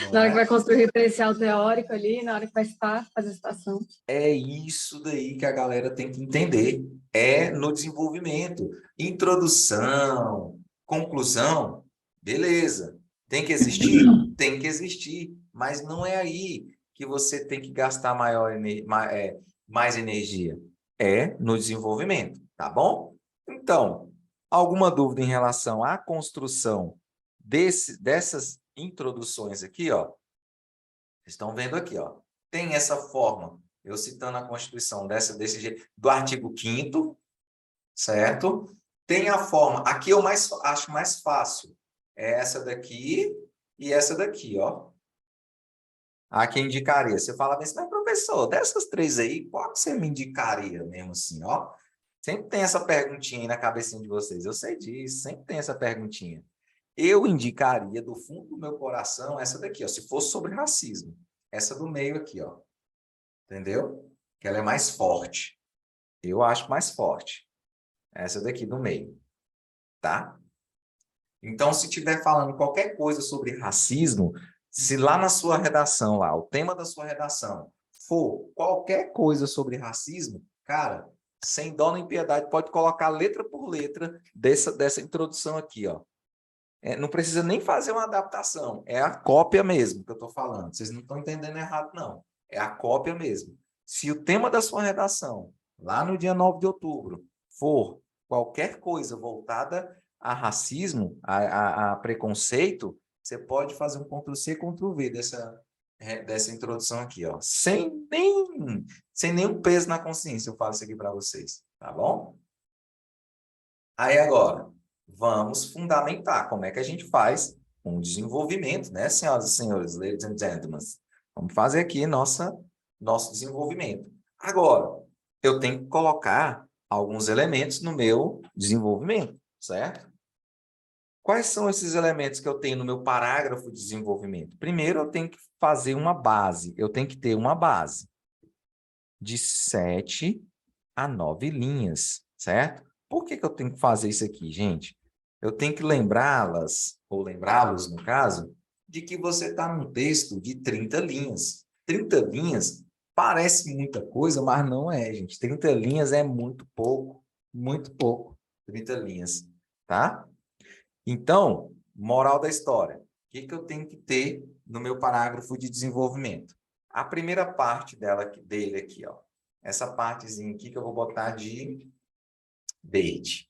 Não Na hora é? que vai construir o referencial teórico ali, na hora que vai citar, fazer a citação. É isso daí que a galera tem que entender. É no desenvolvimento. Introdução, conclusão, beleza. Tem que existir? Tem que existir. Mas não é aí que você tem que gastar mais energia. É no desenvolvimento, tá bom? Então, alguma dúvida em relação à construção dessas introduções aqui, ó? Vocês estão vendo aqui, ó. Tem essa forma, eu citando a Constituição desse jeito, do artigo 5º, certo? Tem a forma, aqui eu acho mais fácil, é essa daqui e essa daqui, ó. Aqui indicaria. Você fala bem assim, mas professor, dessas três aí, qual que você me indicaria mesmo assim, ó? Sempre tem essa perguntinha aí na cabecinha de vocês, eu sei disso, sempre tem essa perguntinha. Eu indicaria do fundo do meu coração essa daqui, ó, se fosse sobre racismo. Essa do meio aqui, ó. Entendeu? Que ela é mais forte. Eu acho mais forte. Essa daqui do meio. Tá? Então, se estiver falando qualquer coisa sobre racismo, se lá na sua redação, lá, o tema da sua redação for qualquer coisa sobre racismo, cara, sem dó nem piedade, pode colocar letra por letra dessa introdução aqui, ó. Não precisa nem fazer uma adaptação, é a cópia mesmo que eu estou falando. Vocês não estão entendendo errado, não. É a cópia mesmo. Se o tema da sua redação, lá no dia 9 de outubro, for qualquer coisa voltada a racismo, a preconceito, você pode fazer um Ctrl+C, Ctrl+V dessa introdução aqui, ó. Sem nenhum peso na consciência, eu falo isso aqui para vocês, tá bom? Aí agora, vamos fundamentar como é que a gente faz um desenvolvimento, né, senhoras e senhores, ladies and gentlemen? Vamos fazer aqui nosso desenvolvimento. Agora, eu tenho que colocar alguns elementos no meu desenvolvimento, certo? Quais são esses elementos que eu tenho no meu parágrafo de desenvolvimento? Primeiro, eu tenho que fazer uma base. Eu tenho que ter uma base de 7 a 9 linhas, certo? Por que eu tenho que fazer isso aqui, gente? Eu tenho que lembrá-las, ou lembrá-los, no caso, de que você está num texto de 30 linhas. 30 linhas parece muita coisa, mas não é, gente. 30 linhas é muito pouco. 30 linhas, tá? Então, moral da história. O que eu tenho que ter no meu parágrafo de desenvolvimento? A primeira parte dele aqui, ó. Essa partezinha aqui que eu vou botar de verde.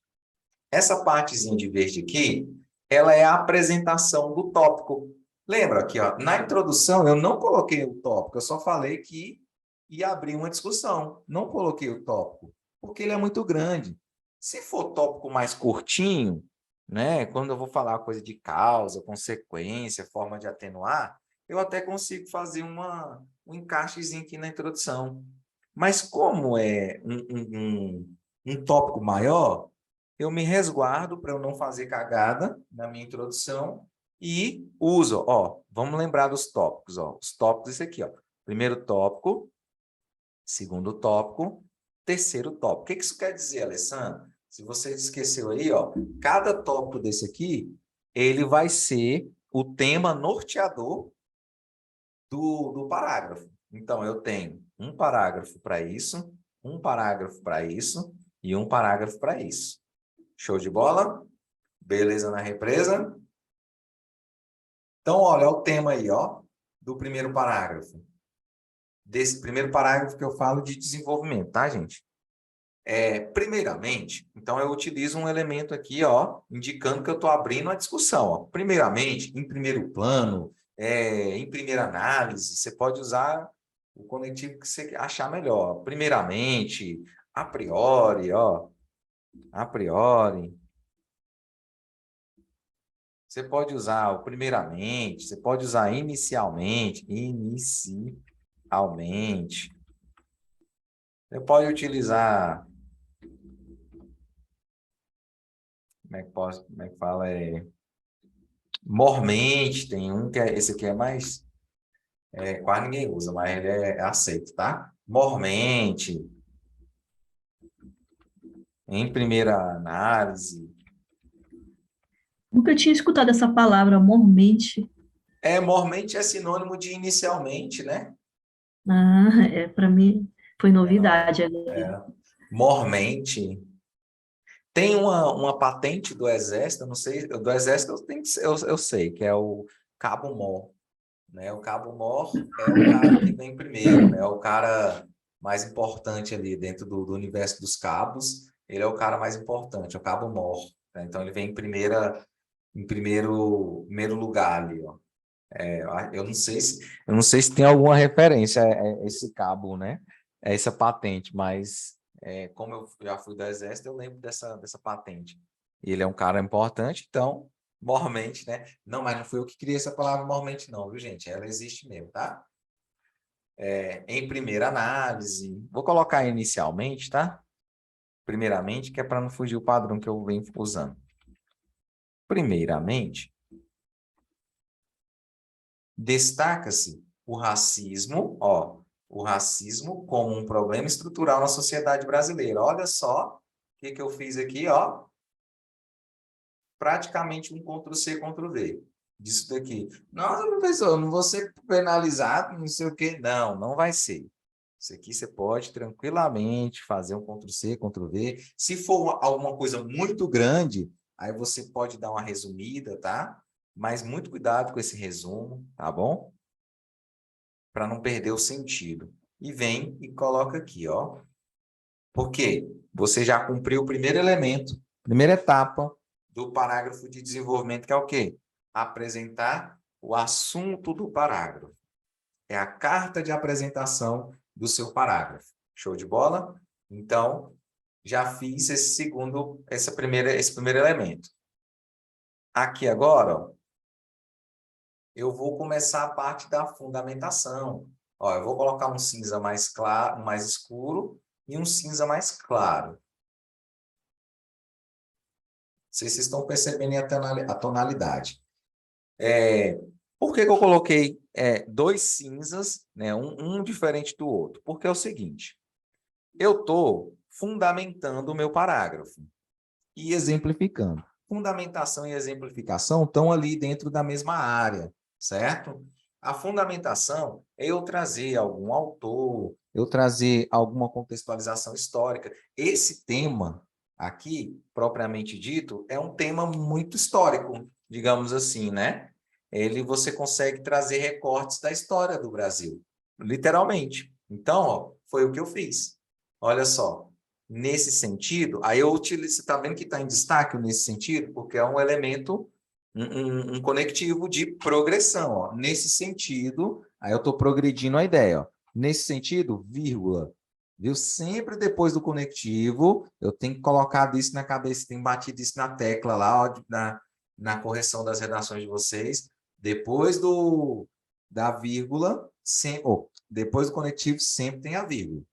Essa partezinha de verde aqui, ela é a apresentação do tópico. Lembra aqui, ó, na introdução eu não coloquei o tópico, eu só falei que ia abrir uma discussão. Não coloquei o tópico, porque ele é muito grande. Se for tópico mais curtinho, né, quando eu vou falar coisa de causa, consequência, forma de atenuar, eu até consigo fazer um encaixezinho aqui na introdução. Mas como é um tópico maior, eu me resguardo para eu não fazer cagada na minha introdução e uso, ó, vamos lembrar dos tópicos, ó, os tópicos, esse aqui, ó, primeiro tópico, segundo tópico, terceiro tópico. O que isso quer dizer, Alessandro? Se você esqueceu aí, ó, cada tópico desse aqui, ele vai ser o tema norteador do parágrafo. Então, eu tenho um parágrafo para isso, um parágrafo para isso e um parágrafo para isso. Show de bola? Beleza na represa? Então, olha o tema aí, ó, do primeiro parágrafo. Desse primeiro parágrafo que eu falo de desenvolvimento, tá, gente? Primeiramente, então eu utilizo um elemento aqui, ó, indicando que eu estou abrindo a discussão. Ó. Primeiramente, em primeiro plano, em primeira análise, você pode usar o conectivo que você achar melhor. Primeiramente, a priori, ó, a priori. Você pode usar o primeiramente, você pode usar inicialmente, Você pode utilizar, como é que fala? Mormente, tem um que esse aqui é mais, quase ninguém usa, mas ele é aceito, tá? Mormente, em primeira análise. Nunca tinha escutado essa palavra, mormente. Mormente é sinônimo de inicialmente, né? Ah, para mim foi novidade. Mormente. Tem uma patente do Exército, eu não sei, do Exército eu sei, que é o Cabo-Mor. Né? O Cabo-Mor é o cara que vem primeiro, né? É o cara mais importante ali dentro do universo dos cabos. Ele é o cara mais importante, é o Cabo-Mor. Né? Então, ele vem em primeiro lugar ali, ó. Eu não sei se tem alguma referência a esse cabo, né? A essa patente, mas como eu já fui do Exército, eu lembro dessa patente. Ele é um cara importante, então, mormente, né? Não, mas não fui eu que criei essa palavra mormente, não, viu, gente? Ela existe mesmo, tá? Em primeira análise, vou colocar inicialmente, tá? Primeiramente, que é para não fugir o padrão que eu venho usando. Primeiramente, destaca-se o racismo, ó, o racismo como um problema estrutural na sociedade brasileira. Olha só o que eu fiz aqui, ó. Praticamente um Ctrl+C, Ctrl+V. Disso daqui. Nossa, professor, não vou ser penalizado, não sei o quê. Não, não vai ser. Isso aqui você pode tranquilamente fazer um Ctrl+C, Ctrl+V. Se for alguma coisa muito grande, aí você pode dar uma resumida, tá? Mas muito cuidado com esse resumo, tá bom? Para não perder o sentido. E vem e coloca aqui, ó. Por quê? Você já cumpriu o primeiro elemento, primeira etapa do parágrafo de desenvolvimento, que é o quê? Apresentar o assunto do parágrafo. É a carta de apresentação do seu parágrafo. Show de bola? Então, já fiz esse primeiro elemento. Aqui agora, ó, eu vou começar a parte da fundamentação. Ó, eu vou colocar um cinza mais claro, mais escuro e um cinza mais claro. Não sei se vocês estão percebendo a tonalidade. Por que que eu coloquei dois cinzas, né, um diferente do outro? Porque é o seguinte, eu estou fundamentando o meu parágrafo e exemplificando. Fundamentação e exemplificação estão ali dentro da mesma área, certo? A fundamentação é eu trazer algum autor, eu trazer alguma contextualização histórica. Esse tema aqui, propriamente dito, é um tema muito histórico, digamos assim, né? Você consegue trazer recortes da história do Brasil, literalmente. Então, ó, foi o que eu fiz. Olha só. Nesse sentido, aí eu utilizo, você está vendo que está em destaque nesse sentido, porque é um elemento, um conectivo de progressão. Ó. Nesse sentido, aí eu estou progredindo a ideia. Ó. Nesse sentido, vírgula. Viu? Sempre depois do conectivo, eu tenho que colocar isso na cabeça, tenho batido isso na tecla lá, ó, na correção das redações de vocês. Depois da vírgula, depois do conectivo, sempre tem a vírgula.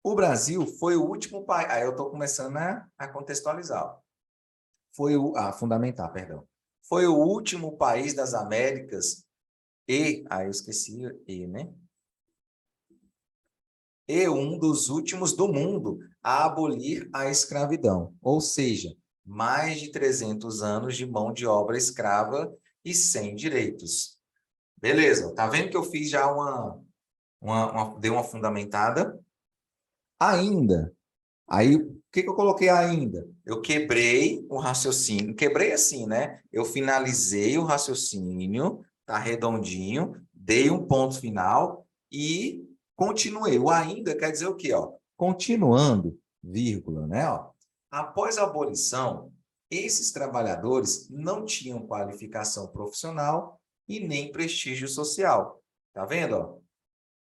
O Brasil foi o último país... Aí eu estou começando a contextualizar. A fundamentar, perdão. Foi o último país das Américas aí eu esqueci né? E um dos últimos do mundo a abolir a escravidão. Ou seja, mais de 300 anos de mão de obra escrava e sem direitos. Beleza, tá vendo que eu fiz já dei uma fundamentada? Ainda. Aí, o que eu coloquei ainda? Eu quebrei o raciocínio. Quebrei assim, né? Eu finalizei o raciocínio, tá redondinho, dei um ponto final e continuei. O ainda quer dizer o quê? Ó? Continuando, vírgula, né? Ó. Após a abolição, esses trabalhadores não tinham qualificação profissional e nem prestígio social. Tá vendo? Ó?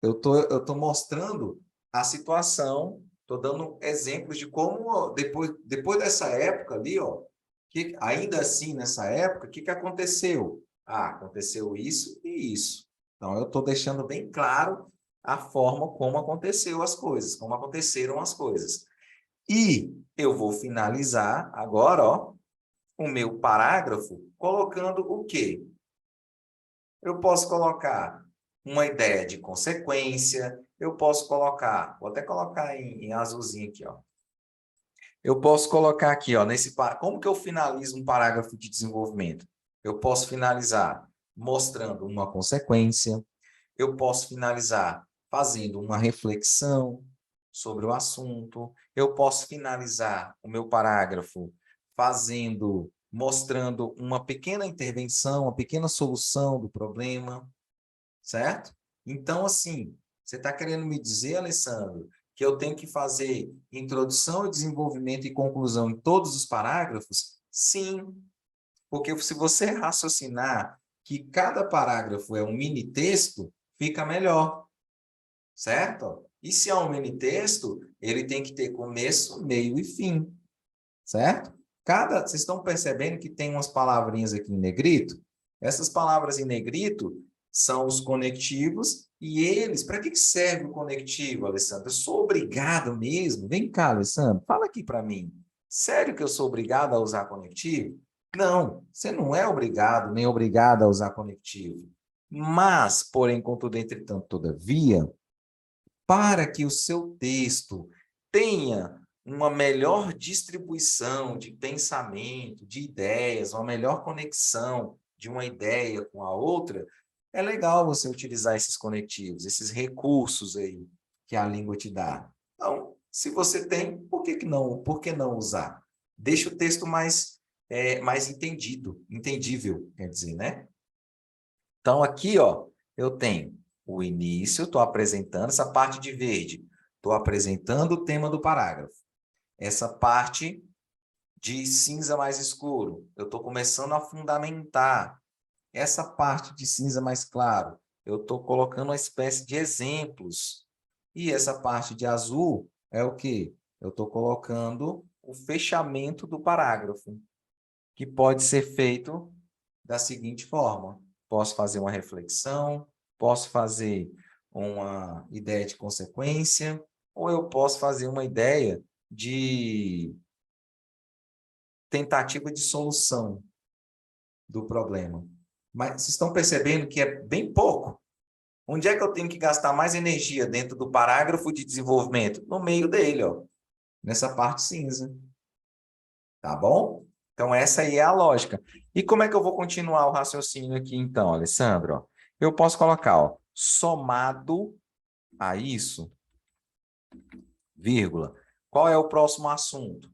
Eu tô mostrando a situação. Estou dando exemplos de como, depois dessa época ali, ó, ainda assim, nessa época, o que aconteceu? Aconteceu isso e isso. Então, eu estou deixando bem claro a forma como aconteceu as coisas, como aconteceram as coisas. E eu vou finalizar agora, ó, o meu parágrafo colocando o quê? Eu posso colocar uma ideia de consequência, eu posso colocar, vou até colocar em azulzinho aqui, ó. Eu posso colocar aqui, ó, como que eu finalizo um parágrafo de desenvolvimento? Eu posso finalizar mostrando uma consequência, eu posso finalizar fazendo uma reflexão sobre o assunto, eu posso finalizar o meu parágrafo mostrando uma pequena intervenção, uma pequena solução do problema, certo? Então, assim, você está querendo me dizer, Alessandro, que eu tenho que fazer introdução, desenvolvimento e conclusão em todos os parágrafos? Sim, porque se você raciocinar que cada parágrafo é um mini texto, fica melhor, certo? E se é um mini texto, ele tem que ter começo, meio e fim, certo? Vocês estão percebendo que tem umas palavrinhas aqui em negrito? Essas palavras em negrito são os conectivos e eles... Para que serve o conectivo, Alessandro? Eu sou obrigado mesmo? Vem cá, Alessandro, fala aqui para mim. Sério que eu sou obrigado a usar conectivo? Não, você não é obrigado nem obrigada a usar conectivo. Mas, porém, contudo, entretanto, todavia, para que o seu texto tenha uma melhor distribuição de pensamento, de ideias, uma melhor conexão de uma ideia com a outra, é legal você utilizar esses conectivos, esses recursos aí que a língua te dá. Então, se você tem, por que não usar? Deixa o texto mais entendível, quer dizer, né? Então, aqui, ó, eu tenho o início, estou apresentando essa parte de verde, estou apresentando o tema do parágrafo. Essa parte de cinza mais escuro, eu estou começando a fundamentar. Essa parte de cinza mais claro, eu estou colocando uma espécie de exemplos. E essa parte de azul é o quê? Eu estou colocando o fechamento do parágrafo, que pode ser feito da seguinte forma. posso fazer uma reflexão, posso fazer uma ideia de consequência, ou eu posso fazer uma ideia de tentativa de solução do problema. Mas vocês estão percebendo que é bem pouco? Onde é que eu tenho que gastar mais energia dentro do parágrafo de desenvolvimento? No meio dele, ó, nessa parte cinza. Tá bom? Então, essa aí é a lógica. E como é que eu vou continuar o raciocínio aqui, então, Alessandro? Ó, eu posso colocar, ó, somado a isso, vírgula. Qual é o próximo assunto?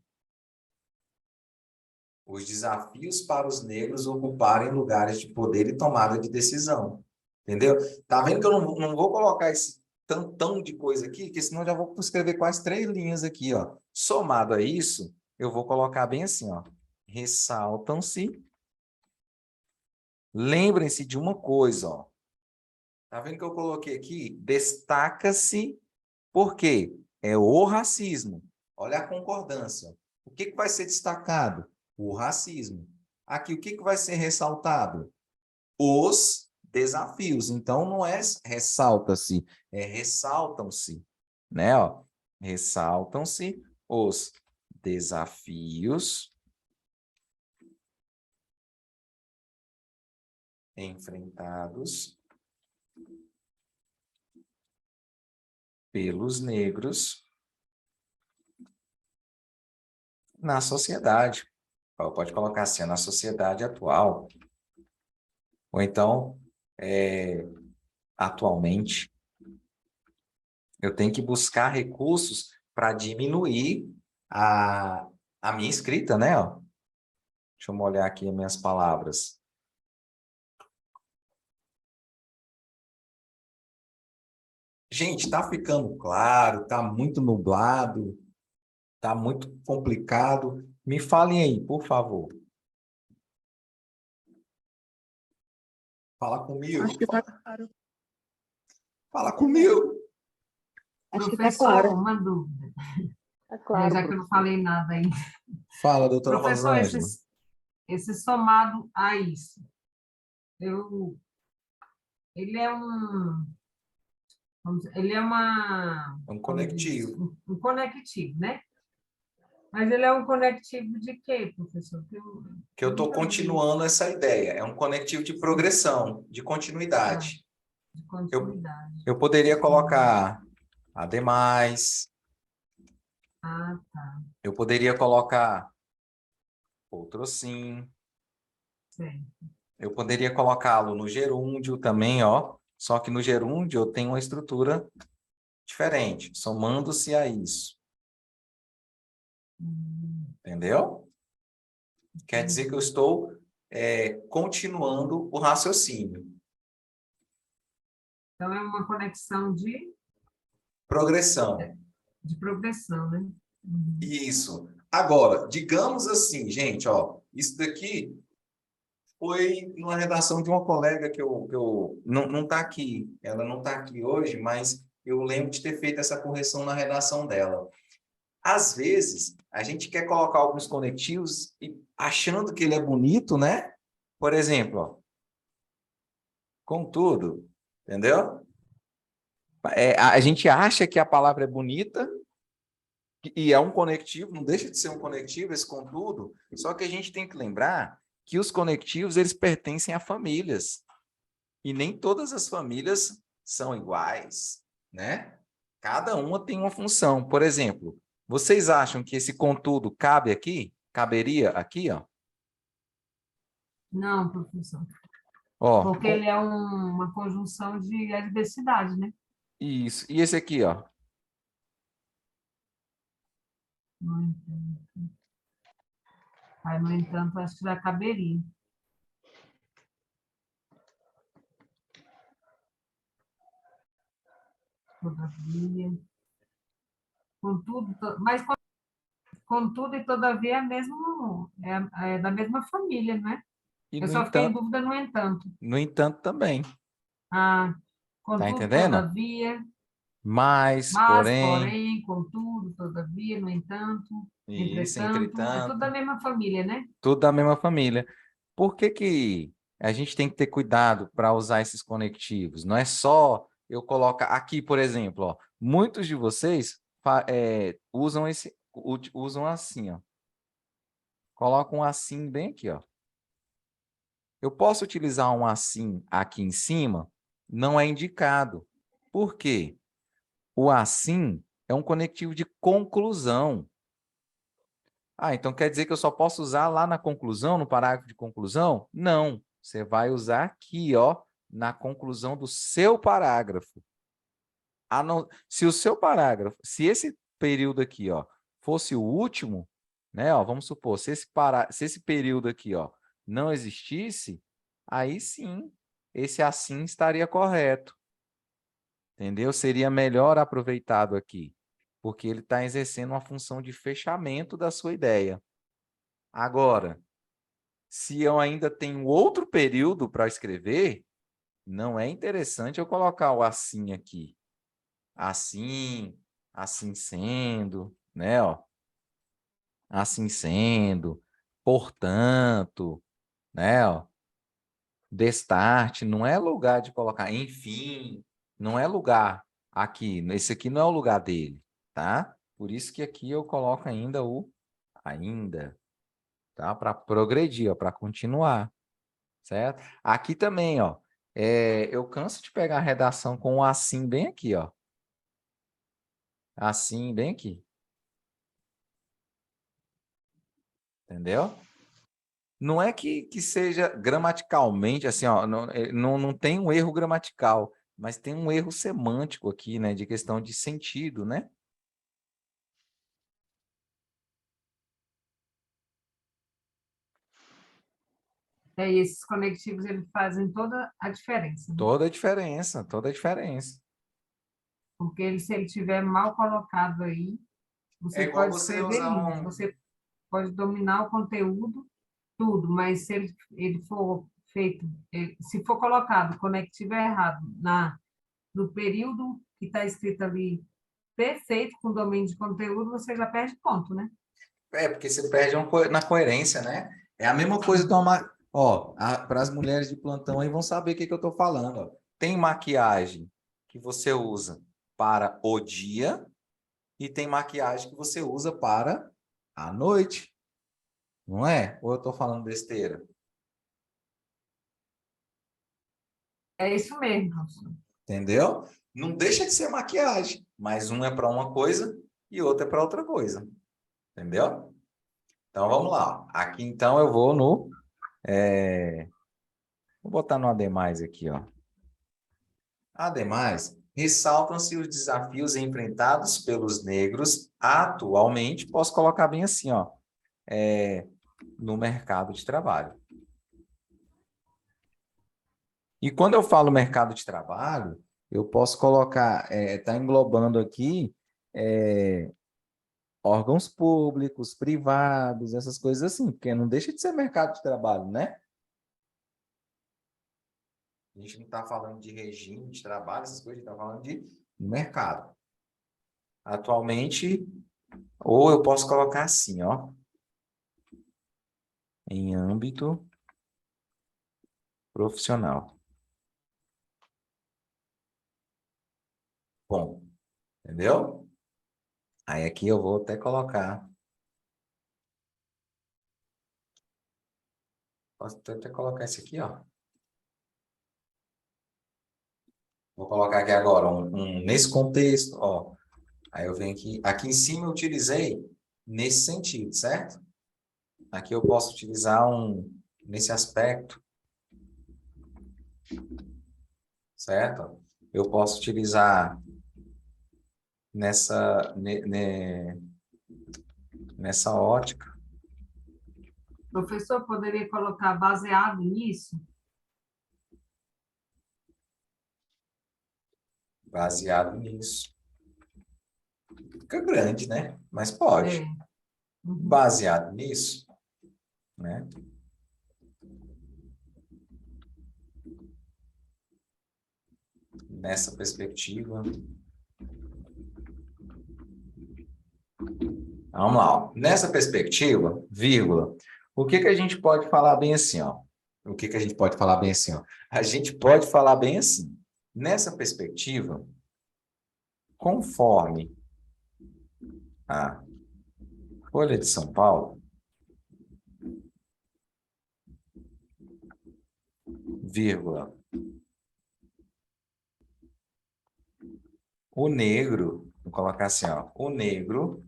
Os desafios para os negros ocuparem lugares de poder e tomada de decisão. Entendeu? Tá vendo que eu não vou colocar esse tantão de coisa aqui, que senão eu já vou escrever quase 3 linhas aqui, ó. Somado a isso, eu vou colocar bem assim, ó. Ressaltam-se. Lembrem-se de uma coisa, ó. Tá vendo que eu coloquei aqui? Destaca-se, por quê? É o racismo. Olha a concordância. O que vai ser destacado? O racismo. Aqui, o que vai ser ressaltado? Os desafios. Então, não é ressalta-se, é ressaltam-se, né? Ó, ressaltam-se os desafios enfrentados pelos negros na sociedade. Pode colocar assim, na sociedade atual. Ou então, atualmente, eu tenho que buscar recursos para diminuir a minha escrita, né? Ó. Deixa eu molhar aqui as minhas palavras. Gente, está ficando claro, está muito nublado, está muito complicado. Me falem aí, por favor. Fala comigo. Acho que está claro. Fala comigo. Acho que Professor, está claro. uma dúvida. Está claro, Já que eu não falei nada ainda. Fala, doutora Professor, Rosângela. esse somado a isso, ele é ele é É um conectivo. um conectivo, né? Mas ele é um conectivo de quê, professor? Que eu estou continuando essa ideia. É um conectivo de progressão, de continuidade. De continuidade. Eu poderia colocar ademais. Ah, tá. Eu poderia colocar outro sim. Certo. Eu poderia colocá-lo no gerúndio também, ó. Só que no gerúndio eu tenho uma estrutura diferente, somando-se a isso. Entendeu? Quer dizer que eu estou continuando o raciocínio. Então, é uma conexão de Progressão. progressão, né? Uhum. Isso. Agora, digamos assim, gente, ó, isso daqui foi numa redação de uma colega que eu não está aqui, ela não está aqui hoje, mas eu lembro de ter feito essa correção na redação dela. Às vezes, a gente quer colocar alguns conectivos e achando que ele é bonito, né? Por exemplo, ó, contudo, entendeu? A gente acha que a palavra é bonita e é um conectivo, não deixa de ser um conectivo esse contudo, só que a gente tem que lembrar que os conectivos, eles pertencem a famílias. E nem todas as famílias são iguais, né? Cada uma tem uma função. Por exemplo, vocês acham que esse contudo cabe aqui? Caberia aqui, ó? Não, professor. Ó, Porque ele é uma conjunção de adversidade, né? isso. E esse aqui, ó? No entanto. Aí, no entanto, acho que já caberia. Todavia. Contudo, mas contudo e todavia é da mesma família, não é? E Eu só fiquei em dúvida no entanto. no entanto também. Ah, Tá contudo, entendendo? todavia, Mas, porém, contudo, todavia, no entanto, isso, entretanto, é tudo da entretanto, mesma família, né? tudo da mesma família. Por que a gente tem que ter cuidado para usar esses conectivos. Não é só eu colocar aqui, por exemplo, ó, muitos de vocês usam assim, ó. Colocam um assim bem aqui, ó. Eu posso utilizar um assim aqui em cima? Não é indicado. Por quê? O assim é um conectivo de conclusão. Ah, então quer dizer que eu só posso usar lá na conclusão, no parágrafo de conclusão? Não. Você vai usar aqui, ó, na conclusão do seu parágrafo. Se o seu parágrafo, se esse período aqui, ó, fosse o último, né, ó, vamos supor, se esse período aqui, ó, não existisse, aí sim, esse assim estaria correto. Entendeu? Seria melhor aproveitado aqui, porque ele está exercendo uma função de fechamento da sua ideia. Agora, se eu ainda tenho outro período para escrever, não é interessante eu colocar o assim aqui. Assim, assim sendo, né? Ó. Assim sendo, portanto, né? Ó. Destarte, não é lugar de colocar, enfim, não é lugar aqui. Esse aqui não é o lugar dele, tá? Por isso que aqui eu coloco ainda o ainda, tá? Para progredir, para continuar, certo? Aqui também, ó, eu canso de pegar a redação com o assim bem aqui, ó. Assim bem aqui. Entendeu? Não é que seja gramaticalmente, assim, ó, não tem um erro gramatical, mas tem um erro semântico aqui, né, de questão de sentido, né? E esses conectivos, eles fazem toda a diferença, né? Toda a diferença, toda a diferença. Porque se ele tiver mal colocado aí, É você igual pode você escrever usar lindo, você pode dominar o conteúdo, tudo, mas se ele for feito, se for colocado conectivo errado no período que está escrito ali, perfeito, com domínio de conteúdo, você já perde ponto, né? porque você perde na coerência, né? É a mesma coisa tomar. Ó, para as mulheres de plantão aí vão saber o que eu estou falando. Ó. Tem maquiagem que você usa para o dia e tem maquiagem que você usa para a noite. Não é? Ou eu estou falando besteira? É isso mesmo, professor. Entendeu? Não deixa de ser maquiagem, mas um é para uma coisa e outro é para outra coisa. Entendeu? Então vamos lá. Aqui então eu vou no. Vou botar no ademais aqui, ó. Ademais, ressaltam-se os desafios enfrentados pelos negros atualmente, posso colocar bem assim, ó, no mercado de trabalho. E quando eu falo mercado de trabalho, eu posso colocar, tá englobando aqui órgãos públicos, privados, essas coisas assim, porque não deixa de ser mercado de trabalho, né? A gente não está falando de regime de trabalho, essas coisas, a gente está falando de mercado. Atualmente, ou eu posso colocar assim, ó, em âmbito profissional. Bom, entendeu? Aí aqui eu vou até colocar. Posso até colocar esse aqui, ó. Vou colocar aqui agora nesse contexto, ó. Aí eu venho aqui. Aqui em cima eu utilizei nesse sentido, certo? Aqui eu posso utilizar nesse aspecto. Certo? Eu posso utilizar nessa ótica. Professor, poderia colocar baseado nisso? Baseado nisso. Fica grande, né? Mas pode. Uhum. Baseado nisso, né? Nessa perspectiva. Vamos lá. Ó. Nessa perspectiva, vírgula, o que a gente pode falar bem assim, ó? O que que a gente pode falar bem assim, ó? A gente pode falar bem assim. Nessa perspectiva, conforme a Folha de São Paulo, vírgula, o negro, vou colocar assim, ó, o negro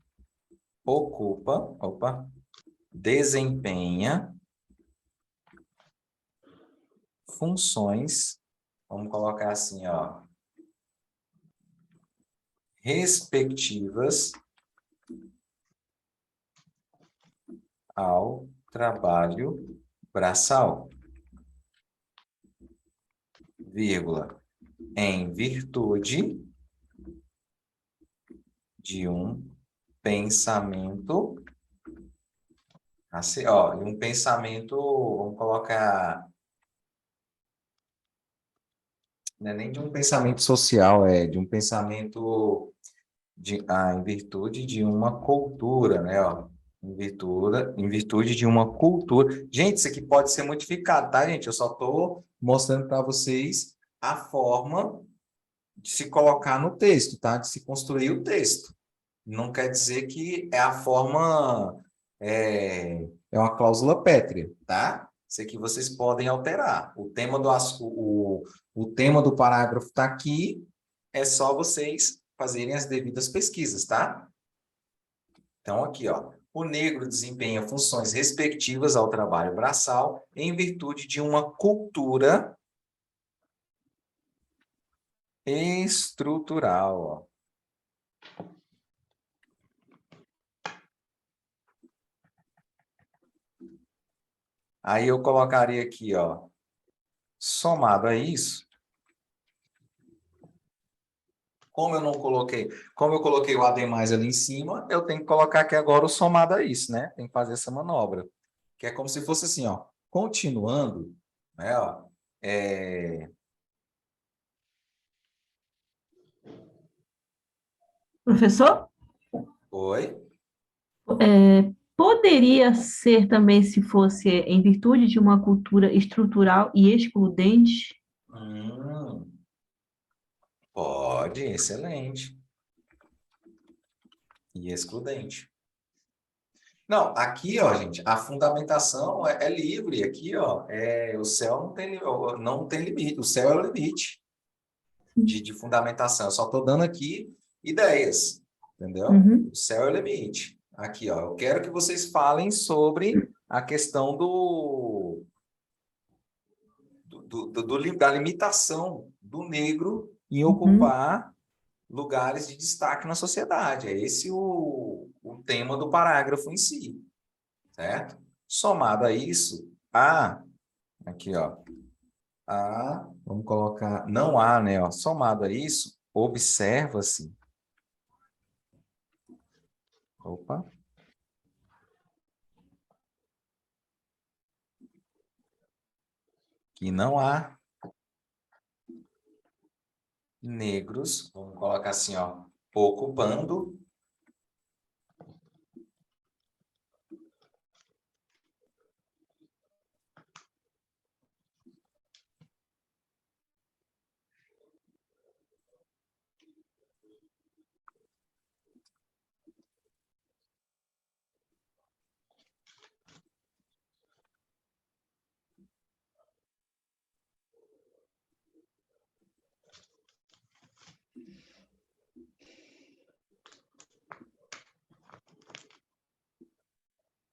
desempenha funções, vamos colocar assim, ó, respectivas ao trabalho braçal, vírgula, em virtude de um pensamento, assim, ó, um pensamento, vamos colocar, não é nem de um pensamento social, é de um pensamento em virtude de uma cultura, né, ó, em virtude de uma cultura. Gente, isso aqui pode ser modificado, tá, gente? Eu só estou mostrando para vocês a forma de se colocar no texto, tá? De se construir o texto. Não quer dizer que é a forma, é uma cláusula pétrea, tá? Isso aqui vocês podem alterar. O tema do parágrafo está aqui, é só vocês fazerem as devidas pesquisas, tá? Então, aqui, ó. O negro desempenha funções respectivas ao trabalho braçal em virtude de uma cultura estrutural, ó. Aí eu colocaria aqui, ó, somado a isso, como eu coloquei o ademais ali em cima, eu tenho que colocar aqui agora o somado a isso, né? Tem que fazer essa manobra. Que é como se fosse assim, ó, continuando, né, ó, Professor? oi? Poderia ser também se fosse em virtude de uma cultura estrutural e excludente? Hum, pode, excelente. E excludente. Não, aqui, ó, gente, a fundamentação é livre. Aqui, ó, o céu não tem limite. O céu é o limite de fundamentação. Eu só estou dando aqui ideias, entendeu? Uhum. O céu é o limite. Aqui, ó, eu quero que vocês falem sobre a questão da limitação do negro em ocupar lugares de destaque na sociedade. É esse o tema do parágrafo em si, certo? Somado a isso, aqui, ó, vamos colocar, não há, né, ó, somado a isso, observa-se, que não há negros, vamos colocar assim, ó, ocupando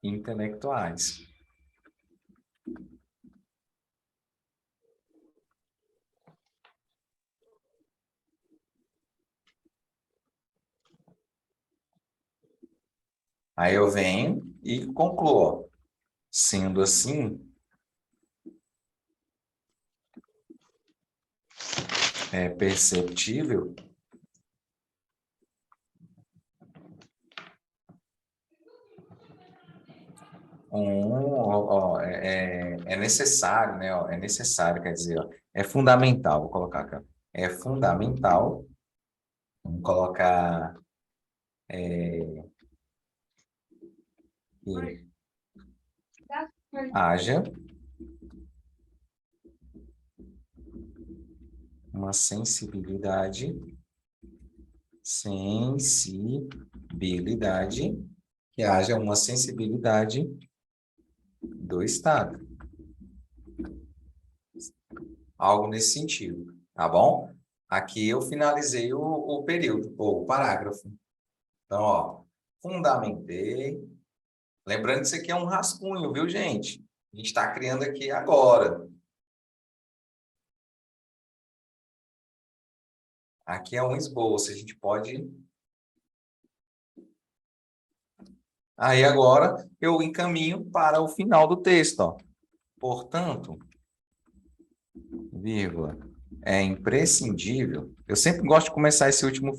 intelectuais. Aí eu venho e concluo, ó. Sendo assim, é perceptível é necessário, né? Ó, é necessário, quer dizer, ó, é fundamental, vou colocar aqui, ó, é fundamental, vamos colocar que haja uma sensibilidade, que haja uma sensibilidade do Estado. Algo nesse sentido, tá bom? Aqui eu finalizei o período, ou o parágrafo. Então, ó, fundamentei. Lembrando que isso aqui é um rascunho, viu, gente? A gente está criando aqui agora. Aqui é um esboço, a gente pode... Aí agora eu encaminho para o final do texto, ó. Portanto, vírgula, é imprescindível. Eu sempre gosto de começar esse último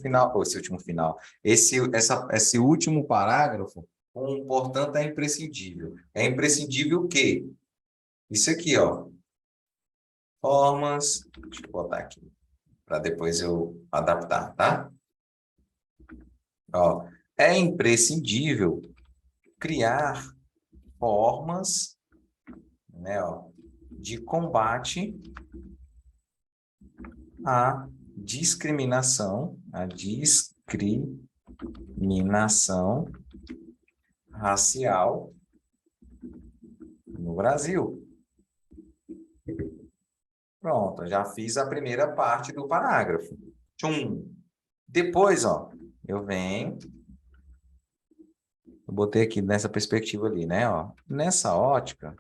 último parágrafo com portanto é imprescindível. É imprescindível o quê? Isso aqui, ó. Formas, deixa eu botar aqui, para depois eu adaptar, tá? Ó, é imprescindível criar formas, né, ó, de combate à discriminação racial no Brasil. Pronto, eu já fiz a primeira parte do parágrafo. Tchum. Depois, ó, eu venho, eu botei aqui nessa perspectiva ali, né, ó. Nessa ótica,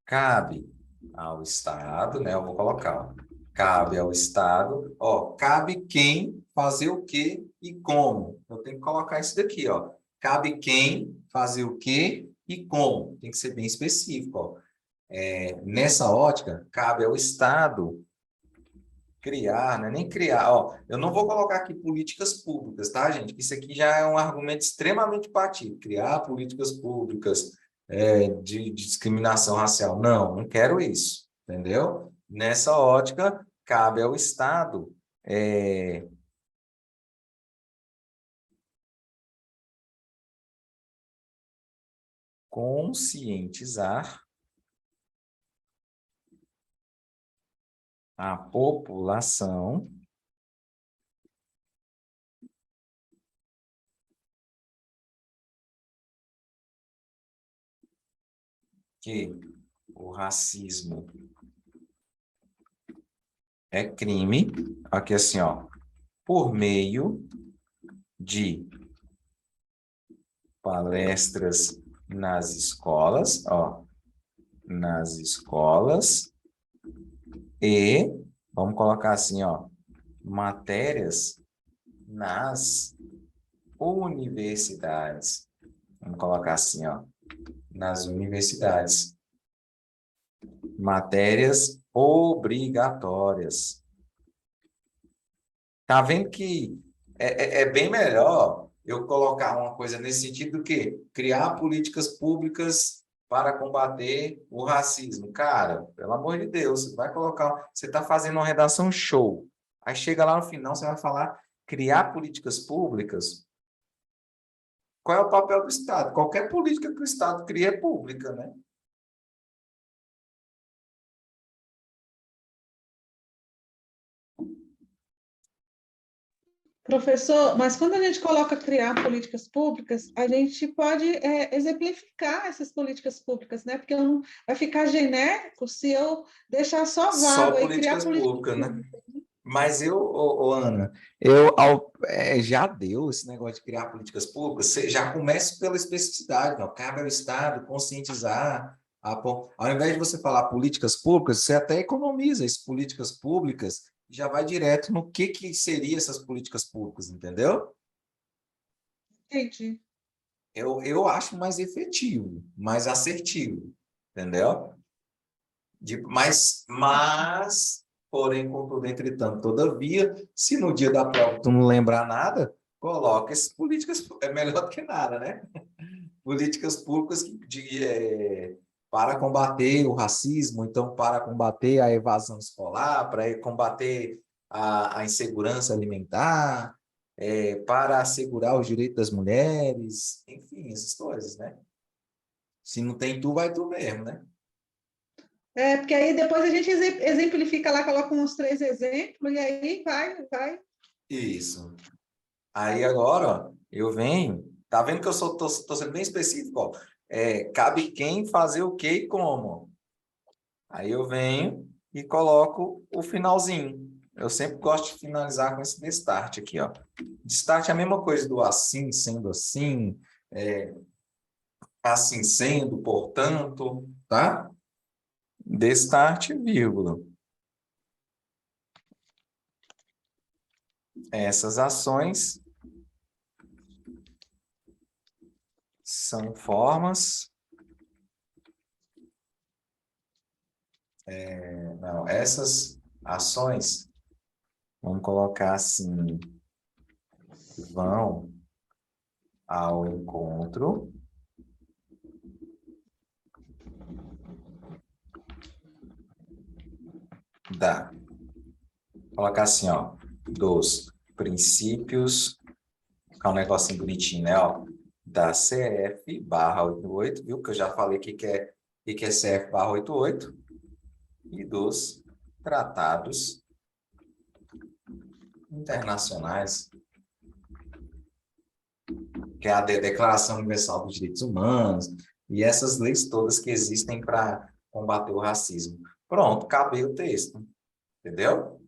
cabe ao Estado, né, eu vou colocar, ó, cabe ao Estado, ó, cabe quem fazer o quê e como. Eu tenho que colocar isso daqui, ó. Cabe quem fazer o quê e como. Tem que ser bem específico, ó. Nessa ótica, cabe ao Estado criar, né? Nem criar, ó. Eu não vou colocar aqui políticas públicas, tá, gente? Isso aqui já é um argumento extremamente partido. Criar políticas públicas de discriminação racial. Não, não quero isso, entendeu? Nessa ótica, cabe ao Estado conscientizar a população que o racismo é crime, aqui assim, ó, por meio de palestras nas escolas, ó, nas escolas e, vamos colocar assim, ó, matérias nas universidades. Vamos colocar assim, ó, nas universidades. Matérias obrigatórias. Tá vendo que é bem melhor eu colocar uma coisa nesse sentido do que criar políticas públicas para combater o racismo. Cara, pelo amor de Deus, você vai colocar... Você está fazendo uma redação show. Aí chega lá no final, você vai falar criar políticas públicas. Qual é o papel do Estado? Qualquer política que o Estado cria é pública, né? Professor, mas quando a gente coloca criar políticas públicas, a gente pode exemplificar essas políticas públicas, né? Porque vai ficar genérico se eu deixar só Só vago aí, criar políticas políticas públicas, né? públicas. Mas Ana, já deu esse negócio de criar políticas públicas, você já começa pela especificidade, não, cabe ao Estado conscientizar, ao invés de você falar políticas públicas, você até economiza as políticas públicas e já vai direto no que seria essas políticas públicas, entendeu? Entendi. Eu acho mais efetivo, mais assertivo, entendeu? Porém, contudo, entretanto, todavia, se no dia da prova tu não lembrar nada, coloca essas políticas, é melhor do que nada, né? Políticas públicas para combater o racismo, então para combater a evasão escolar, para combater a insegurança alimentar, para assegurar os direitos das mulheres, enfim, essas coisas, né? Se não tem tu, vai tu mesmo, né? Porque aí depois a gente exemplifica lá, coloca uns 3 exemplos, e aí vai. Isso. Aí agora, ó, eu venho, tá vendo que eu tô sendo bem específico, ó. Cabe quem fazer o que e como. Aí eu venho e coloco o finalzinho. Eu sempre gosto de finalizar com esse destart aqui, ó. Destart é a mesma coisa do assim, sendo assim, assim sendo, portanto, tá? Destart, vírgula. Essas ações são formas. Não, essas ações, vamos colocar assim, vão ao encontro da, colocar assim, ó, dos princípios, ficar um negocinho bonitinho, né, ó, da CF/88, viu? Que eu já falei que é CF/88 e dos tratados internacionais, que é a Declaração Universal dos Direitos Humanos e essas leis todas que existem para combater o racismo. Pronto, acabei o texto. Entendeu?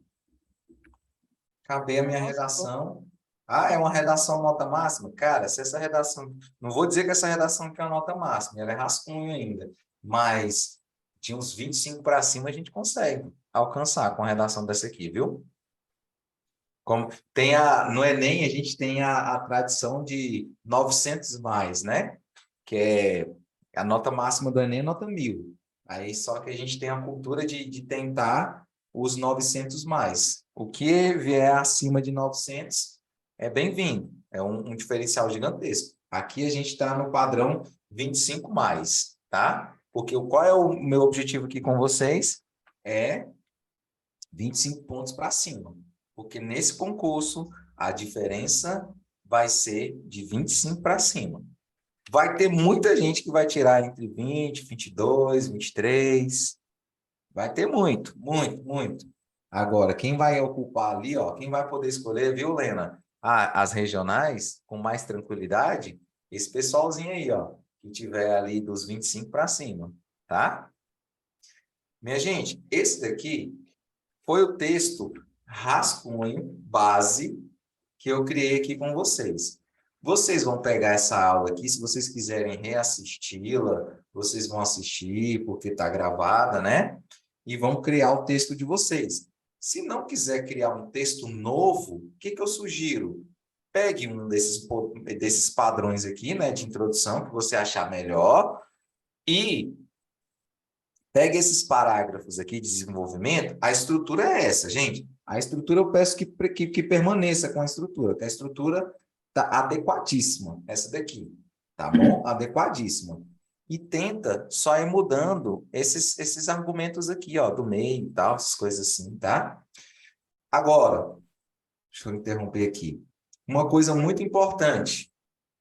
Acabei a minha redação. Ah, é uma redação nota máxima? Cara, se essa redação... Não vou dizer que essa redação aqui é uma nota máxima, ela é rascunho ainda. Mas de uns 25 para cima a gente consegue alcançar com a redação dessa aqui, viu? Como tem no Enem, a gente tem a tradição de 900 mais, né? Que é a nota máxima do Enem é nota 1000. Aí só que a gente tem a cultura de tentar os 900 mais. O que vier acima de 900 é bem-vindo. É um diferencial gigantesco. Aqui a gente está no padrão 25 mais, tá? Porque qual é o meu objetivo aqui com vocês? É 25 pontos para cima. Porque nesse concurso, a diferença vai ser de 25 para cima. Vai ter muita gente que vai tirar entre 20, 22, 23. Vai ter muito, muito, muito. Agora, quem vai ocupar ali, ó, quem vai poder escolher, viu, Lena? As regionais, com mais tranquilidade, esse pessoalzinho aí, ó, que tiver ali dos 25 para cima, tá? Minha gente, esse daqui foi o texto rascunho base que eu criei aqui com vocês. Vocês vão pegar essa aula aqui, se vocês quiserem reassisti-la, vocês vão assistir, porque está gravada, né? E vão criar o texto de vocês. Se não quiser criar um texto novo, o que eu sugiro? Pegue um desses padrões aqui, né, de introdução, que você achar melhor, e pegue esses parágrafos aqui de desenvolvimento. A estrutura é essa, gente. A estrutura eu peço que permaneça com a estrutura, que a estrutura está adequadíssima, essa daqui, tá bom? Adequadíssima. E tenta só ir mudando esses argumentos aqui, ó, do meio e tal, essas coisas assim, tá? Agora, deixa eu interromper aqui. Uma coisa muito importante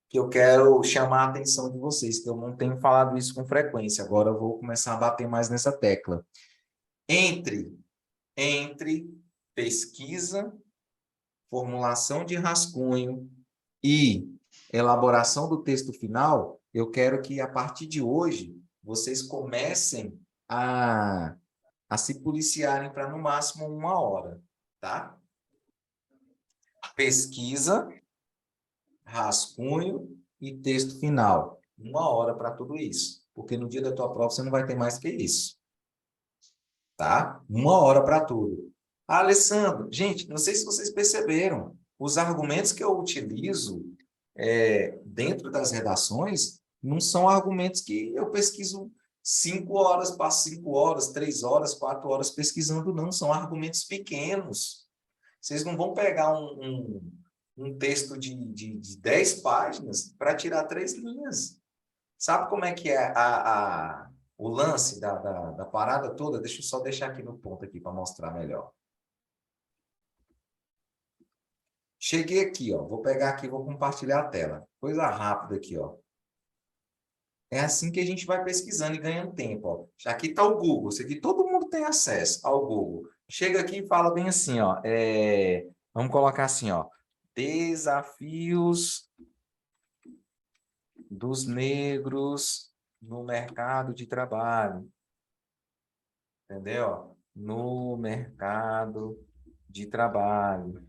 que eu quero chamar a atenção de vocês, que eu não tenho falado isso com frequência, agora eu vou começar a bater mais nessa tecla. Entre pesquisa, formulação de rascunho e elaboração do texto final, eu quero que, a partir de hoje, vocês comecem a se policiarem para, no máximo, 1 hora, tá? Pesquisa, rascunho e texto final. 1 hora para tudo isso. Porque no dia da tua prova você não vai ter mais que isso. Tá? 1 hora para tudo. Alessandro, gente, não sei se vocês perceberam, os argumentos que eu utilizo dentro das redações não são argumentos que eu pesquiso 5 horas, passo 5 horas, 3 horas, 4 horas pesquisando, não. São argumentos pequenos. Vocês não vão pegar um texto de 10 páginas para tirar 3 linhas. Sabe como é que é o lance da parada toda? Deixa eu só deixar aqui no ponto aqui para mostrar melhor. Cheguei aqui, ó. Vou pegar aqui, vou compartilhar a tela. Coisa rápida aqui, ó. É assim que a gente vai pesquisando e ganhando tempo, ó. Já aqui está o Google, isso aqui todo mundo tem acesso ao Google. Chega aqui e fala bem assim, ó, vamos colocar assim, ó, desafios dos negros no mercado de trabalho, entendeu? No mercado de trabalho.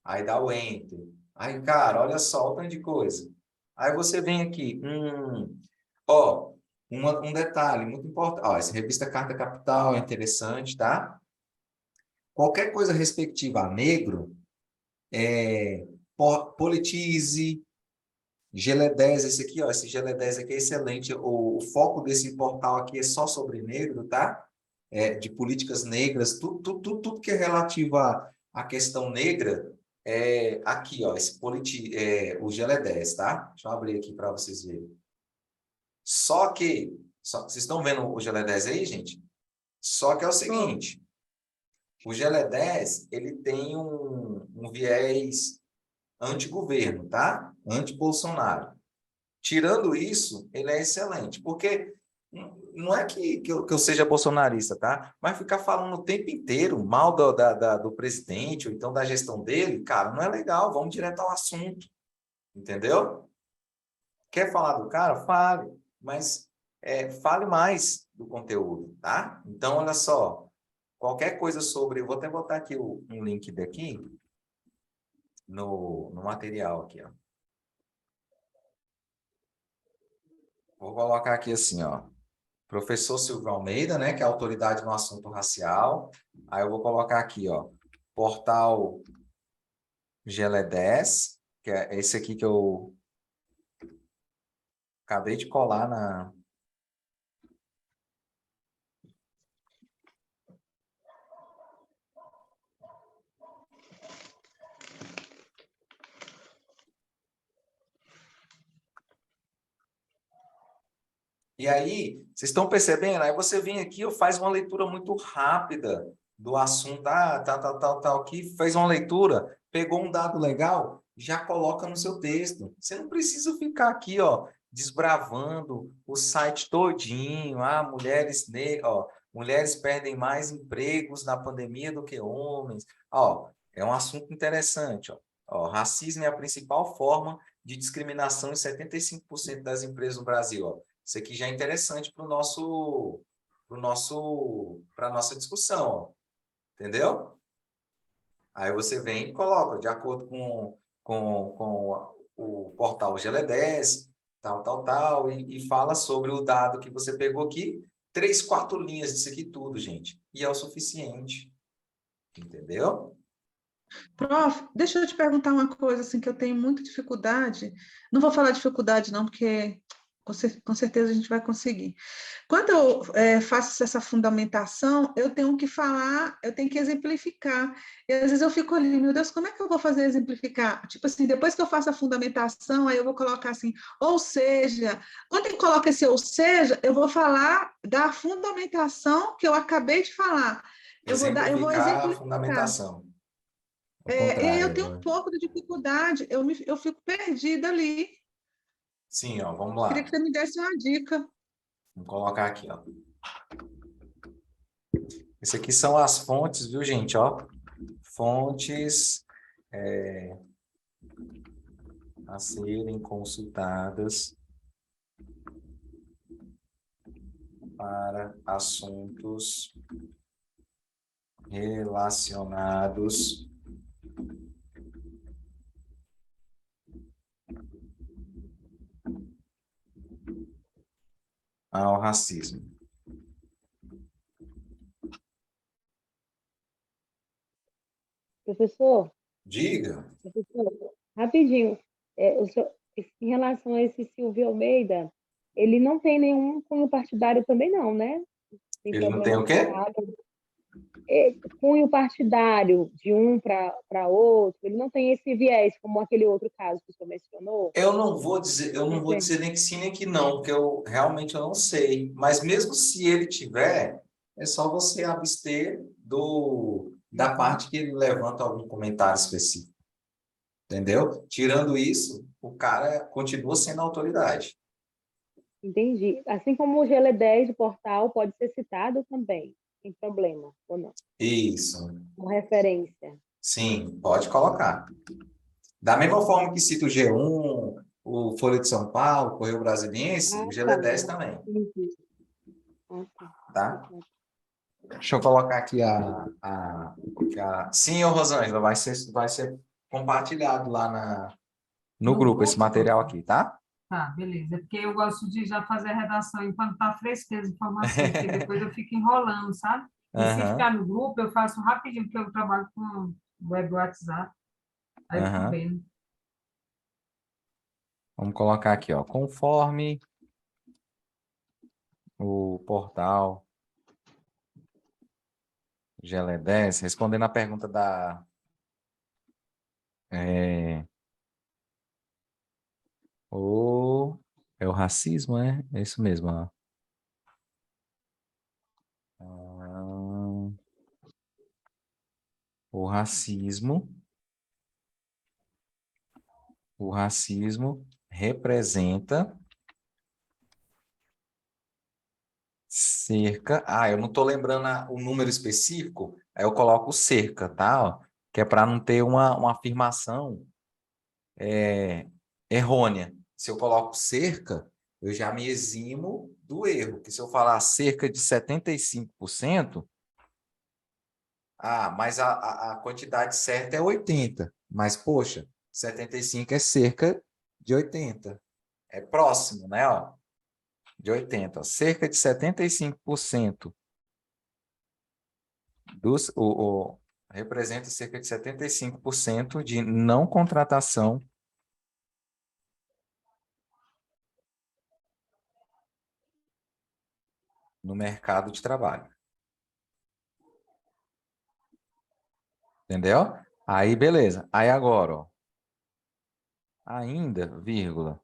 Aí dá o Enter. Aí, cara, olha só o tanto de coisa. Aí você vem aqui, ó, um detalhe muito importante. Ó, essa revista Carta Capital é interessante, tá? Qualquer coisa respectiva a negro, Politize, Gele10, esse aqui, ó, esse Gele10 aqui é excelente. O foco desse portal aqui é só sobre negro, tá? De políticas negras, tudo que é relativo à questão negra, aqui, ó, o Gele10, tá? Deixa eu abrir aqui para vocês verem. Vocês estão vendo o Gele10 aí, gente? Só que é o seguinte, o Gele10, ele tem um viés anti-governo, tá? Anti-Bolsonaro. Tirando isso, ele é excelente, porque não é que eu seja bolsonarista, tá? Mas ficar falando o tempo inteiro mal do presidente, ou então da gestão dele, cara, não é legal, vamos direto ao assunto, entendeu? Quer falar do cara? Fale, mas fale mais do conteúdo, tá? Então, olha só, qualquer coisa sobre... Eu vou até botar aqui um link daqui no material aqui, ó. Vou colocar aqui assim, ó. Professor Silvio Almeida, né, que é a autoridade no assunto racial. Aí eu vou colocar aqui, ó, portal Gele10, que é esse aqui que eu acabei de colar na... E aí, vocês estão percebendo? Aí você vem aqui e faz uma leitura muito rápida do assunto, tal, que fez uma leitura, pegou um dado legal, já coloca no seu texto. Você não precisa ficar aqui, ó, desbravando o site todinho, mulheres perdem mais empregos na pandemia do que homens. Ó, é um assunto interessante, ó. Ó, racismo é a principal forma de discriminação em 75% das empresas no Brasil, ó. Isso aqui já é interessante para a nossa discussão, ó. Entendeu? Aí você vem e coloca, de acordo com o portal Gele10, tal, e fala sobre o dado que você pegou aqui, 3, 4 linhas disso aqui tudo, gente. E é o suficiente. Entendeu? Prof, deixa eu te perguntar uma coisa assim que eu tenho muita dificuldade. Não vou falar dificuldade não, porque com certeza a gente vai conseguir. Quando eu faço essa fundamentação, eu tenho que falar, eu tenho que exemplificar. E às vezes eu fico ali, meu Deus, como é que eu vou fazer exemplificar? Tipo assim, depois que eu faço a fundamentação, aí eu vou colocar assim, ou seja, quando eu coloco esse ou seja, eu vou falar da fundamentação que eu acabei de falar. Eu vou Exemplificar a exemplificar. fundamentação. Ao Eu contrário. tenho um pouco de dificuldade, eu fico perdida ali. Sim, ó, vamos lá. Queria que você me desse uma dica. Vamos colocar aqui, ó. Esse aqui são as fontes, viu, gente? Ó, fontes a serem consultadas para assuntos relacionados ao racismo. Professor, Diga. rapidinho, em relação a esse Silvio Almeida, ele não tem nenhum cunho partidário também não, né? Ele não tem o quê? Cunho partidário de um para outro, ele não tem esse viés, como aquele outro caso que o senhor mencionou? Eu não vou dizer nem que sim nem que não, porque eu realmente não sei. Mas mesmo se ele tiver, é só você abster da parte que ele levanta algum comentário específico. Entendeu? Tirando isso, o cara continua sendo autoridade. Entendi. Assim como o GL10 do portal pode ser citado também, sem problema, ou não? Isso. Como referência. Sim, pode colocar. Da mesma forma que cita o G1, o Folha de São Paulo, o Correio Brasiliense, o Tá. GL10 também, Entendi. Tá. tá? Deixa eu colocar aqui Sim, ô Rosângela, vai ser compartilhado lá no grupo esse material aqui, tá? Tá, beleza. É porque eu gosto de já fazer a redação enquanto está fresca as informações, porque depois eu fico enrolando, sabe? E se Aham, ficar no grupo, eu faço rapidinho, porque eu trabalho com web WhatsApp. Aí eu fico aham. vendo. Vamos colocar aqui, ó, conforme o portal GL10, respondendo a pergunta é o racismo, é isso mesmo, ó. Ah, o racismo representa cerca. Eu não estou lembrando o número específico, aí eu coloco cerca, tá? Ó, que é para não ter uma afirmação errônea. Se eu coloco cerca, eu já me eximo do erro, que se eu falar cerca de 75%, mas a quantidade certa é 80%. Mas, poxa, 75 é cerca de 80%. É próximo, né? Ó, de 80%. Cerca de 75% representa cerca de 75% de não contratação no mercado de trabalho. Entendeu? Aí, beleza. Aí agora, ó, ainda, vírgula.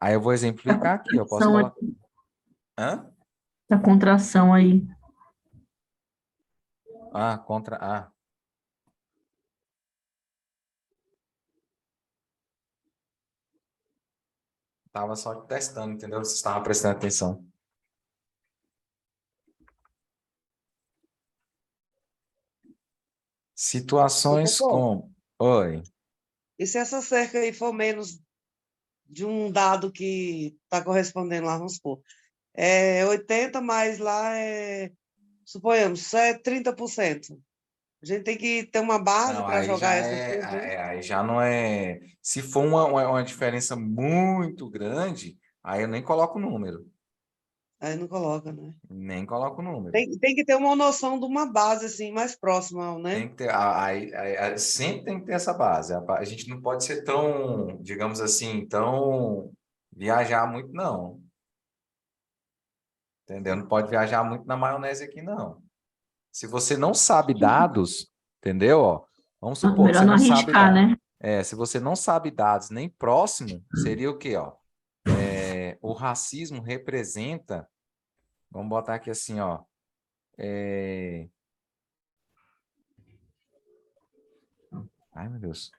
Aí eu vou exemplificar aqui, eu posso colocar. Hã? A contração aí. Contra. Tava só testando, entendeu? Vocês estavam prestando atenção. Situações Professor, como. Oi. e se essa cerca aí for menos de um dado que está correspondendo lá, vamos supor, 80, mas lá suponhamos, só é 30%. A gente tem que ter uma base Não, para aí jogar já essa coisa aí. aí já não é. Se for uma diferença muito grande, aí eu nem coloco o número. Aí não coloca, né? Nem coloco o número. Tem que ter uma noção de uma base assim, mais próxima, né? Tem que ter, sempre tem que ter essa base. A gente não pode ser tão, digamos assim, tão viajar muito, não. Entendeu? Não pode viajar muito na maionese aqui, não. Se você não sabe dados, entendeu? Ó, vamos supor que Melhor você não não sabe arriscar, dados. né? Se você não sabe dados nem próximo, seria o quê? Ó? O racismo representa, vamos botar aqui assim, ó. Ai, meu Deus.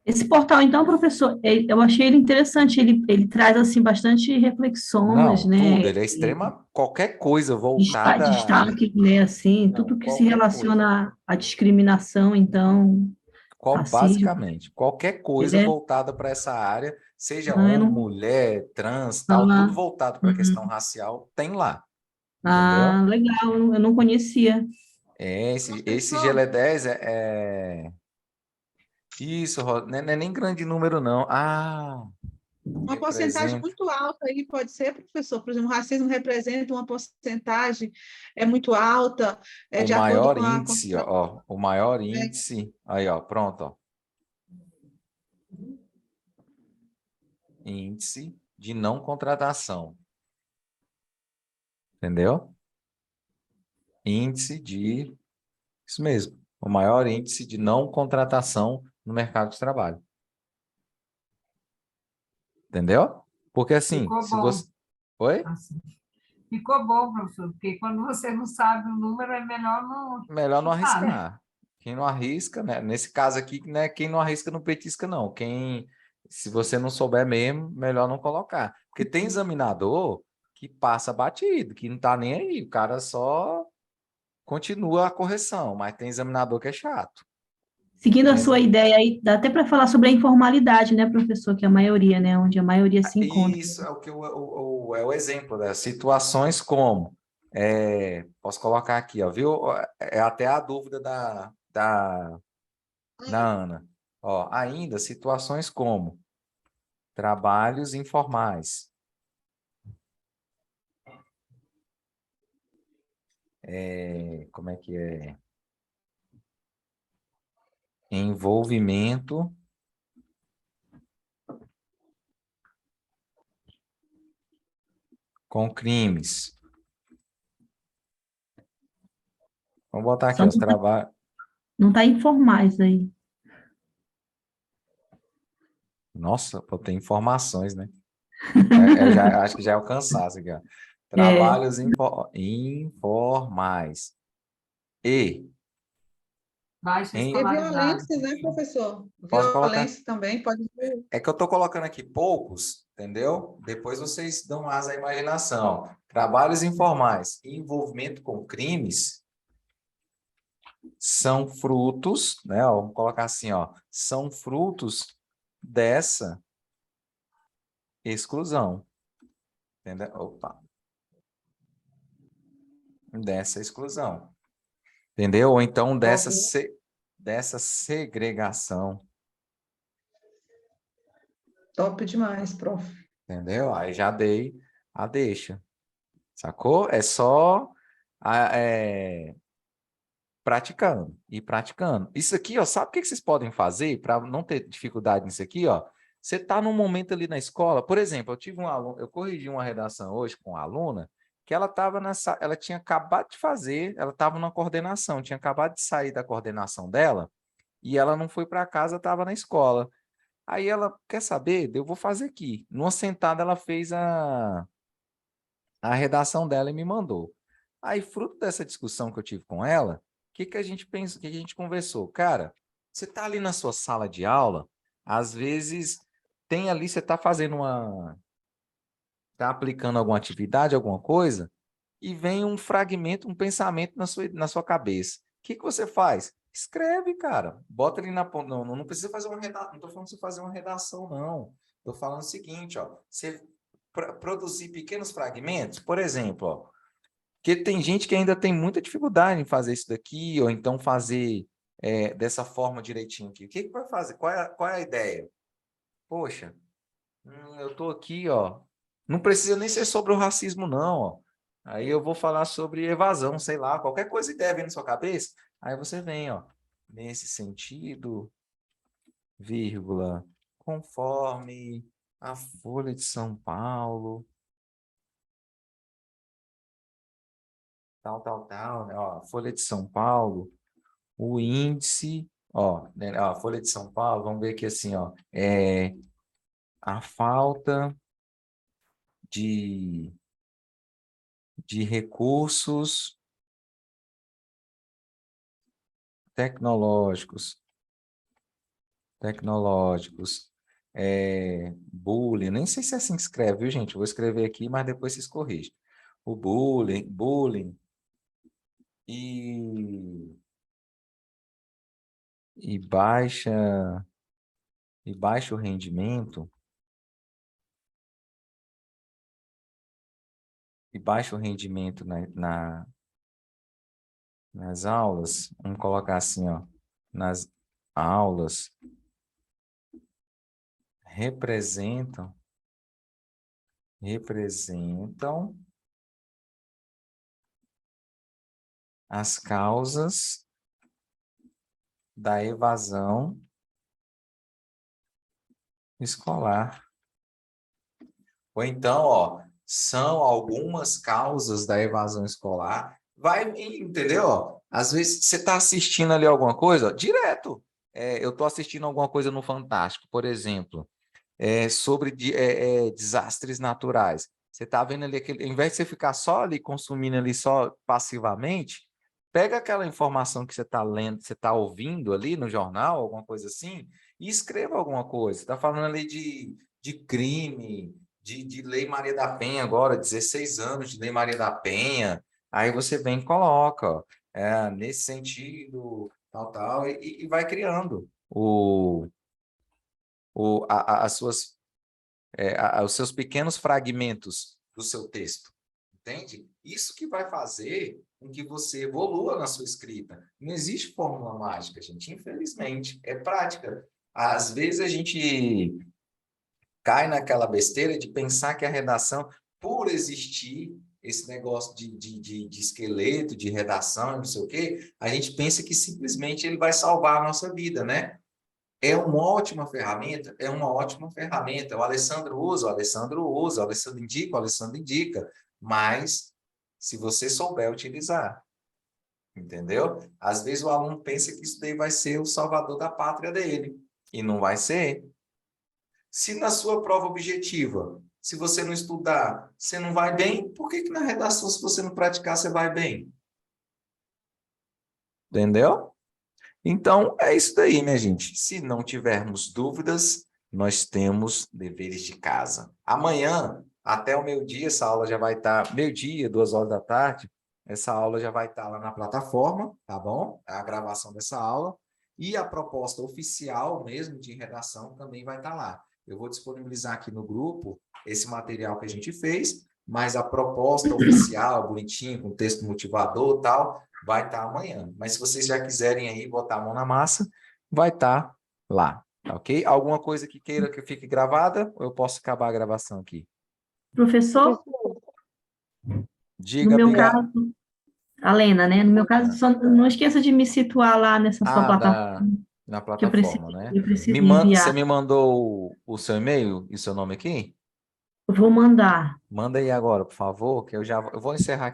Esse portal, então, professor, eu achei ele interessante, ele traz, assim, bastante reflexões, Não, tudo, né, ele é extrema, qualquer coisa voltada. destaque, né, assim, Não, tudo que se qualquer coisa. relaciona à discriminação, então, racismo, Basicamente, qualquer ele coisa é, voltada para essa área, seja não, eu homem, não, mulher, trans, tal, tudo fala, voltado para a questão uhum. racial, tem lá, entendeu? Legal, eu não conhecia. Esse Professor, GL10 Isso, não é nem grande número, não. uma porcentagem Representa. muito alta aí pode ser, professor. Por exemplo, o racismo representa uma porcentagem muito alta, O de acordo maior com a índice, ó, o maior índice, aí, ó, pronto, ó. Índice de não contratação, entendeu? Isso mesmo, o maior índice de não contratação no mercado de trabalho, entendeu? Porque assim, Ficou se bom. você... Oi? Assim. Ficou bom, professor, porque quando você não sabe o número, é melhor não Melhor não chutar, né? arriscar. Quem não arrisca, né? Nesse caso aqui, né? Quem não arrisca não petisca, não. Se você não souber mesmo, melhor não colocar. Porque tem examinador que passa batido, que não tá nem aí. O cara só continua a correção, mas tem examinador que é chato. Seguindo a Tem sua exam- ideia aí, dá até para falar sobre a informalidade, né, professor, que é a maioria, né, onde a maioria se encontra. Isso é o que é o exemplo, né? Situações como, posso colocar aqui, ó, viu? É até a dúvida da Ana. Ó, ainda situações como trabalhos informais, como é que é? Envolvimento com crimes. Vamos botar aqui, Só ó, os trabalhos. não está informais aí. Nossa, pô, tem informações, né? Acho que já é o cansaço aqui, ó. É, Trabalhos informais. E, Baixa em, E escolaridade. violência, né, professor? posso colocar. Violência também pode ser. É que eu estou colocando aqui poucos, entendeu? Depois vocês dão asa à imaginação. Trabalhos informais e envolvimento com crimes são frutos, né? Ó, vamos colocar assim, ó, são frutos dessa exclusão, entendeu? Opa, dessa exclusão, entendeu? Ou então Óbvio. dessa segregação, Top demais, prof. entendeu? Aí já dei a deixa, sacou? É só praticando e praticando. Isso aqui, ó, sabe o que vocês podem fazer para não ter dificuldade nisso aqui, ó? Você está num momento ali na escola, por exemplo, eu tive um aluno, eu corrigi uma redação hoje com uma aluna que ela estava ela tinha acabado de fazer, ela estava na coordenação, tinha acabado de sair da coordenação dela e ela não foi para casa, estava na escola. Aí ela, quer saber? Eu vou fazer aqui. Numa sentada ela fez a redação dela e me mandou. Aí, fruto dessa discussão que eu tive com ela, o que que a gente pensa, o que que a gente conversou? Cara, você está ali na sua sala de aula, às vezes tem ali, você está fazendo está aplicando alguma atividade, alguma coisa, e vem um fragmento, um pensamento na sua cabeça. O que que você faz? Escreve, cara. Bota ali na ponta. Não, não precisa fazer uma redação. Não estou falando de você fazer uma redação, não. Estou falando o seguinte, ó. Você produzir pequenos fragmentos, por exemplo, ó. Porque tem gente que ainda tem muita dificuldade em fazer isso daqui, ou então fazer dessa forma direitinho aqui. O que que vai fazer? Qual é a ideia? Poxa, eu estou aqui, ó. Não precisa nem ser sobre o racismo, não, ó. Aí eu vou falar sobre evasão, sei lá, qualquer coisa ideia vem na sua cabeça. Aí você vem, ó. Nesse sentido, vírgula, conforme a Folha de São Paulo, tal, né? Ó, Folha de São Paulo, o índice, ó, né, ó, Folha de São Paulo, vamos ver aqui assim, ó, a falta de recursos tecnológicos, bullying, nem sei se é assim que escreve, viu, gente? Eu vou escrever aqui, mas depois vocês corrigem. O bullying e, e baixa e baixo rendimento nas aulas, vamos colocar assim, ó, nas aulas representam as causas da evasão escolar. Ou então, ó, são algumas causas da evasão escolar. Vai, entendeu? Ó, às vezes você está assistindo ali alguma coisa, ó, direto. Eu estou assistindo alguma coisa no Fantástico, por exemplo, sobre desastres naturais. Você está vendo ali aquele, ao invés de você ficar só ali consumindo ali só passivamente, pega aquela informação que você está lendo, você está ouvindo ali no jornal, alguma coisa assim, e escreva alguma coisa. Está falando ali de crime, de Lei Maria da Penha agora, 16 anos de Lei Maria da Penha. Aí você vem e coloca, ó, nesse sentido, tal, e vai criando as suas, os seus pequenos fragmentos do seu texto. Entende? Isso que vai fazer com que você evolua na sua escrita. Não existe fórmula mágica, gente, infelizmente. É prática. Às vezes a gente cai naquela besteira de pensar que a redação, por existir esse negócio de esqueleto, de redação, não sei o quê, a gente pensa que simplesmente ele vai salvar a nossa vida, né? É uma ótima ferramenta? É uma ótima ferramenta. O Alessandro usa, o Alessandro indica, mas se você souber utilizar, entendeu? Às vezes o aluno pensa que isso daí vai ser o salvador da pátria dele, e não vai ser. Se na sua prova objetiva, se você não estudar, você não vai bem, por que na redação, se você não praticar, você vai bem? Entendeu? Então, é isso daí, minha gente. Se não tivermos dúvidas, nós temos deveres de casa. Amanhã, até o meio-dia, essa aula já vai estar, meio-dia, 2 horas da tarde, essa aula já vai estar lá na plataforma, tá bom? A gravação dessa aula. E a proposta oficial mesmo de redação também vai estar lá. Eu vou disponibilizar aqui no grupo esse material que a gente fez, mas a proposta oficial, bonitinho, com texto motivador e tal, vai estar amanhã. Mas se vocês já quiserem aí botar a mão na massa, vai estar lá, tá ok? Alguma coisa que queira que fique gravada, ou eu posso acabar a gravação aqui? Professor, Diga, no meu obrigado. caso, a Lena, né? No meu caso, só não esqueça de me situar lá nessa sua plataforma, Na que eu preciso, plataforma, né? eu preciso Você enviar. me mandou o seu e-mail e seu nome aqui? Eu vou mandar. Manda aí agora, por favor, que eu vou encerrar aqui